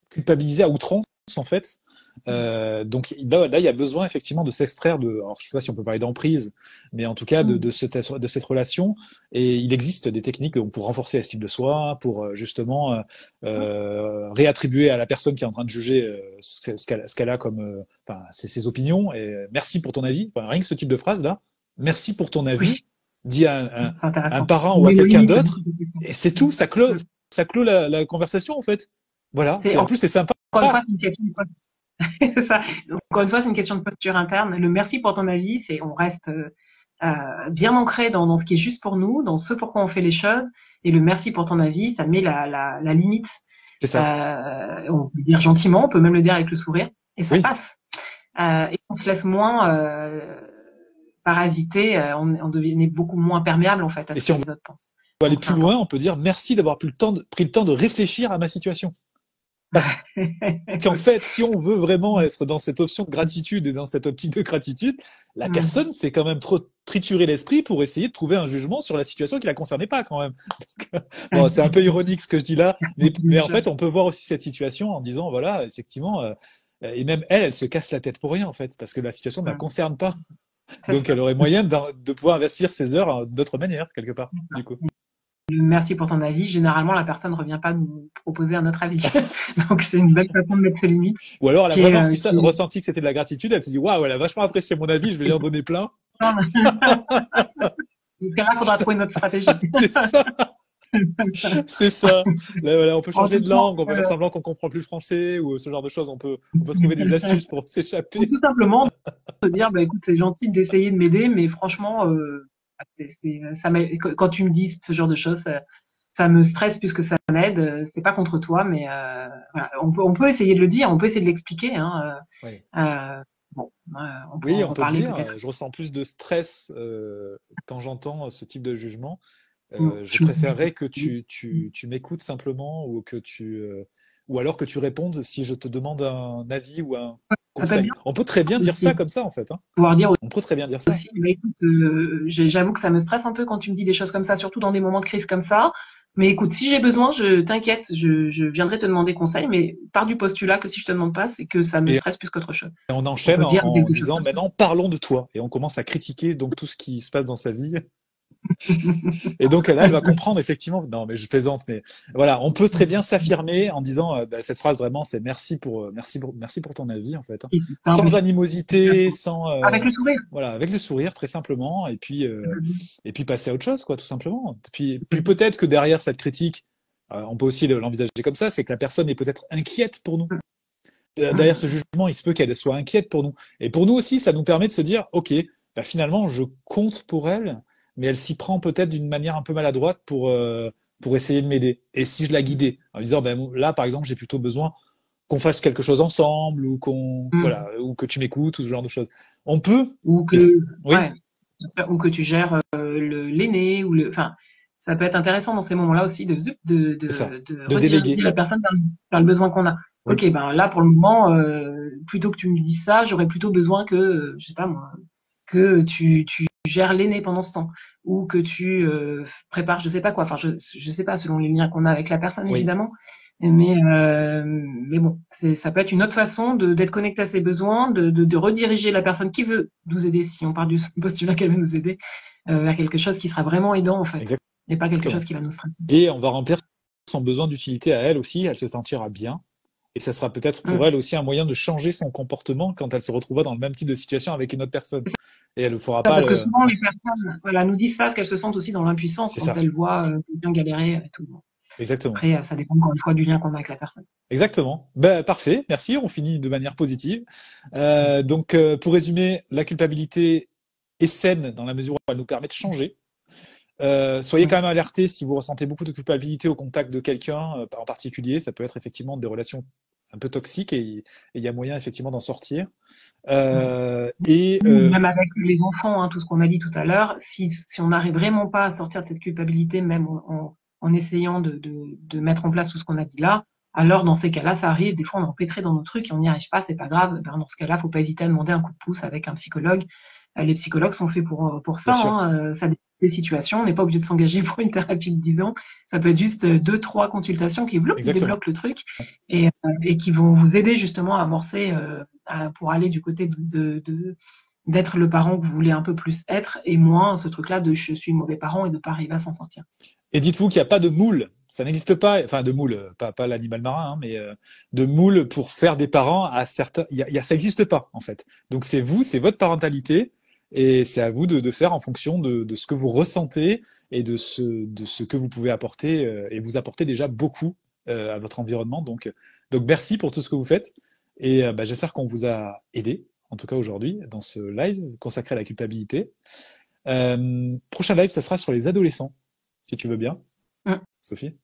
culpabiliser à outrance en fait. Donc là, il y a besoin effectivement de s'extraire de, alors je sais pas si on peut parler d'emprise, mais en tout cas de cette relation. Et il existe des techniques donc, pour renforcer l'estime de soi, pour justement réattribuer à la personne qui est en train de juger ce qu'elle a comme enfin, ses opinions. Et merci pour ton avis. Enfin, rien que ce type de phrase là. Merci pour ton avis. Dit à un parent ou à quelqu'un d'autre. Et c'est tout. Ça clôt la conversation en fait. Voilà. En plus c'est sympa. Encore une fois, c'est une question de c'est ça. Encore une fois, c'est une question de posture interne. Le merci pour ton avis, c'est on reste bien ancré dans ce qui est juste pour nous, dans ce pourquoi on fait les choses. Et le merci pour ton avis, ça met la limite. C'est ça. On peut le dire gentiment, on peut même le dire avec le sourire, et ça passe. Et on se laisse moins parasiter, on devient beaucoup moins perméable en fait à ce que les autres pensent. On peut aller plus loin, on peut dire merci d'avoir pris le temps de réfléchir à ma situation. Parce qu'en fait, si on veut vraiment être dans cette option de gratitude et dans cette optique de gratitude, la personne s'est quand même trop trituré l'esprit pour essayer de trouver un jugement sur la situation qui la concernait pas quand même. Donc, bon, c'est un peu ironique ce que je dis là, mais en fait, on peut voir aussi cette situation en disant voilà, effectivement, et même elle se casse la tête pour rien en fait, parce que la situation ne la concerne pas. Donc, elle aurait moyen de pouvoir investir ses heures d'autre manière quelque part. Du coup. Merci pour ton avis. Généralement, la personne ne revient pas nous proposer un autre avis. Donc, c'est une belle façon de mettre ses limites. Ou alors, elle a vraiment ressenti que c'était de la gratitude. Elle se dit, waouh, elle a vachement apprécié mon avis, je vais lui en donner plein. Dans ce cas-là, il faudra trouver une autre stratégie. C'est ça. C'est ça. Là, voilà, on peut changer de langue, on peut faire semblant qu'on comprend plus le français ou ce genre de choses. On peut trouver des astuces pour s'échapper. Ou tout simplement se dire, bah, écoute, c'est gentil d'essayer de m'aider, mais franchement, quand tu me dis ce genre de choses, ça me stresse plus que ça m'aide. C'est pas contre toi, mais voilà. On peut essayer de le dire, on peut essayer de l'expliquer. Hein, Oui. bon, on pourra Oui, en on peut le reparler peut-être. dire. Je ressens plus de stress quand j'entends ce type de jugement. Je Je me suis préférerais que dit, tu m'écoutes simplement ou que ou alors que tu répondes si je te demande un avis ou un ça peut être conseil. bien On peut très bien dire ça aussi, comme ça, en fait, hein. pouvoir dire On peut très bien dire ça. aussi, bah, écoute, j'avoue que ça me stresse un peu quand tu me dis des choses comme ça, surtout dans des moments de crise comme ça. Mais écoute, si j'ai besoin, je t'inquiète, je viendrai te demander conseil, mais pars du postulat que si je te demande pas, c'est que ça me Et stresse plus qu'autre chose. on On enchaîne peut dire en quelque chose disant comme maintenant parlons de toi. Et on commence à critiquer donc tout ce qui se passe dans sa vie. Et donc là, elle va comprendre effectivement. Non, mais je plaisante, mais voilà, on peut très bien s'affirmer en disant bah, cette phrase vraiment, c'est merci pour ton avis en fait, hein. c'est simple. Sans animosité, sans Avec le sourire. voilà, avec le sourire très simplement, et puis passer à autre chose quoi, tout simplement. Puis peut-être que derrière cette critique, on peut aussi l'envisager comme ça, c'est que la personne est peut-être inquiète pour nous. Derrière ce jugement, il se peut qu'elle soit inquiète pour nous. Et pour nous aussi, ça nous permet de se dire, ok, bah finalement, je compte pour elle, mais elle s'y prend peut-être d'une manière un peu maladroite pour essayer de m'aider. Et si je la guidais, en disant, ben là, par exemple, j'ai plutôt besoin qu'on fasse quelque chose ensemble, ou voilà, ou que tu m'écoutes, ou ce genre de choses. On peut, Ou et que, oui, ouais, ou que tu gères l'aîné enfin, ça peut être intéressant dans ces moments-là aussi c'est ça, de de rediriger déléguer. la personne vers le besoin qu'on a. Oui, Ok, ben là pour le moment, plutôt que tu me dises ça, j'aurais plutôt besoin que, je sais pas moi, que tu gères l'aîné pendant ce temps, ou que tu prépares, je sais pas quoi. Enfin, je sais pas selon les liens qu'on a avec la personne oui, évidemment. Mais bon, ça peut être une autre façon d'être connecté à ses besoins, de rediriger la personne qui veut nous aider, si on part du postulat qu'elle veut nous aider, vers quelque chose qui sera vraiment aidant en fait, et pas quelque chose exactement. qui va nous stresser. Et on va remplir son besoin d'utilité à elle aussi, elle se sentira bien. Et ça sera peut-être pour elle aussi un moyen de changer son comportement quand elle se retrouvera dans le même type de situation avec une autre personne. Et elle ne fera pas Parce que le... souvent les personnes, voilà, nous disent ça parce qu'elles se sentent aussi dans l'impuissance C'est quand ça, elles voient quelqu'un galérer et tout. Bon. exactement. Après, ça dépend encore une fois du lien qu'on a avec la personne. Exactement. Ben, parfait, merci, on finit de manière positive. Donc, pour résumer, la culpabilité est saine dans la mesure où elle nous permet de changer. Soyez Oui. quand même alertés si vous ressentez beaucoup de culpabilité au contact de quelqu'un en particulier. Ça peut être effectivement des relations un peu toxiques et il y a moyen effectivement d'en sortir. Même avec les enfants, hein, tout ce qu'on a dit tout à l'heure, si on n'arrive vraiment pas à sortir de cette culpabilité, même en essayant de mettre en place tout ce qu'on a dit là, alors dans ces cas-là, ça arrive, des fois on est empêtré dans nos trucs et on n'y arrive pas, c'est pas grave. Ben, dans ce cas-là, faut pas hésiter à demander un coup de pouce avec un psychologue. Les psychologues sont faits pour ça, bien sûr, hein, ça dépend des situations, on n'est pas obligé de s'engager pour une thérapie de 10 ans. Ça peut être juste deux, trois consultations qui exactement. débloquent le truc et qui vont vous aider justement à amorcer pour aller du côté d'être le parent que vous voulez un peu plus être et moins ce truc-là de je suis mauvais parent et de pas arriver à s'en sortir. Et dites-vous qu'il n'y a pas de moule. Ça n'existe pas, enfin de moule, pas l'animal marin, hein, mais de moule pour faire des parents à certains. Ça n'existe pas en fait. Donc c'est vous, c'est votre parentalité, et c'est à vous de faire en fonction de ce que vous ressentez et de ce que vous pouvez apporter, et vous apportez déjà beaucoup à votre environnement. Donc merci pour tout ce que vous faites, et bah, j'espère qu'on vous a aidé, en tout cas aujourd'hui, dans ce live consacré à la culpabilité. Prochain live, ça sera sur les adolescents, si tu veux bien, Mmh. Sophie.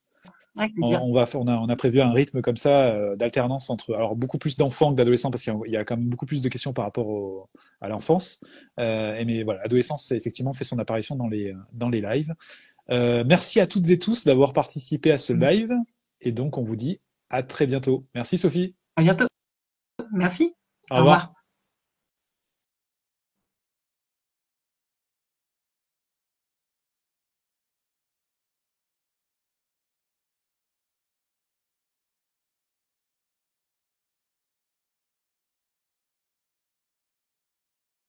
Avec plaisir. On a prévu un rythme comme ça d'alternance entre, alors beaucoup plus d'enfants que d'adolescents parce qu'il y a quand même beaucoup plus de questions par rapport à l'enfance. Mais voilà, l'adolescence, c'est effectivement fait son apparition dans les lives. Merci à toutes et tous d'avoir participé à ce live. Et donc, on vous dit à très bientôt. Merci Sophie. À bientôt. Merci. Au Au revoir. revoir.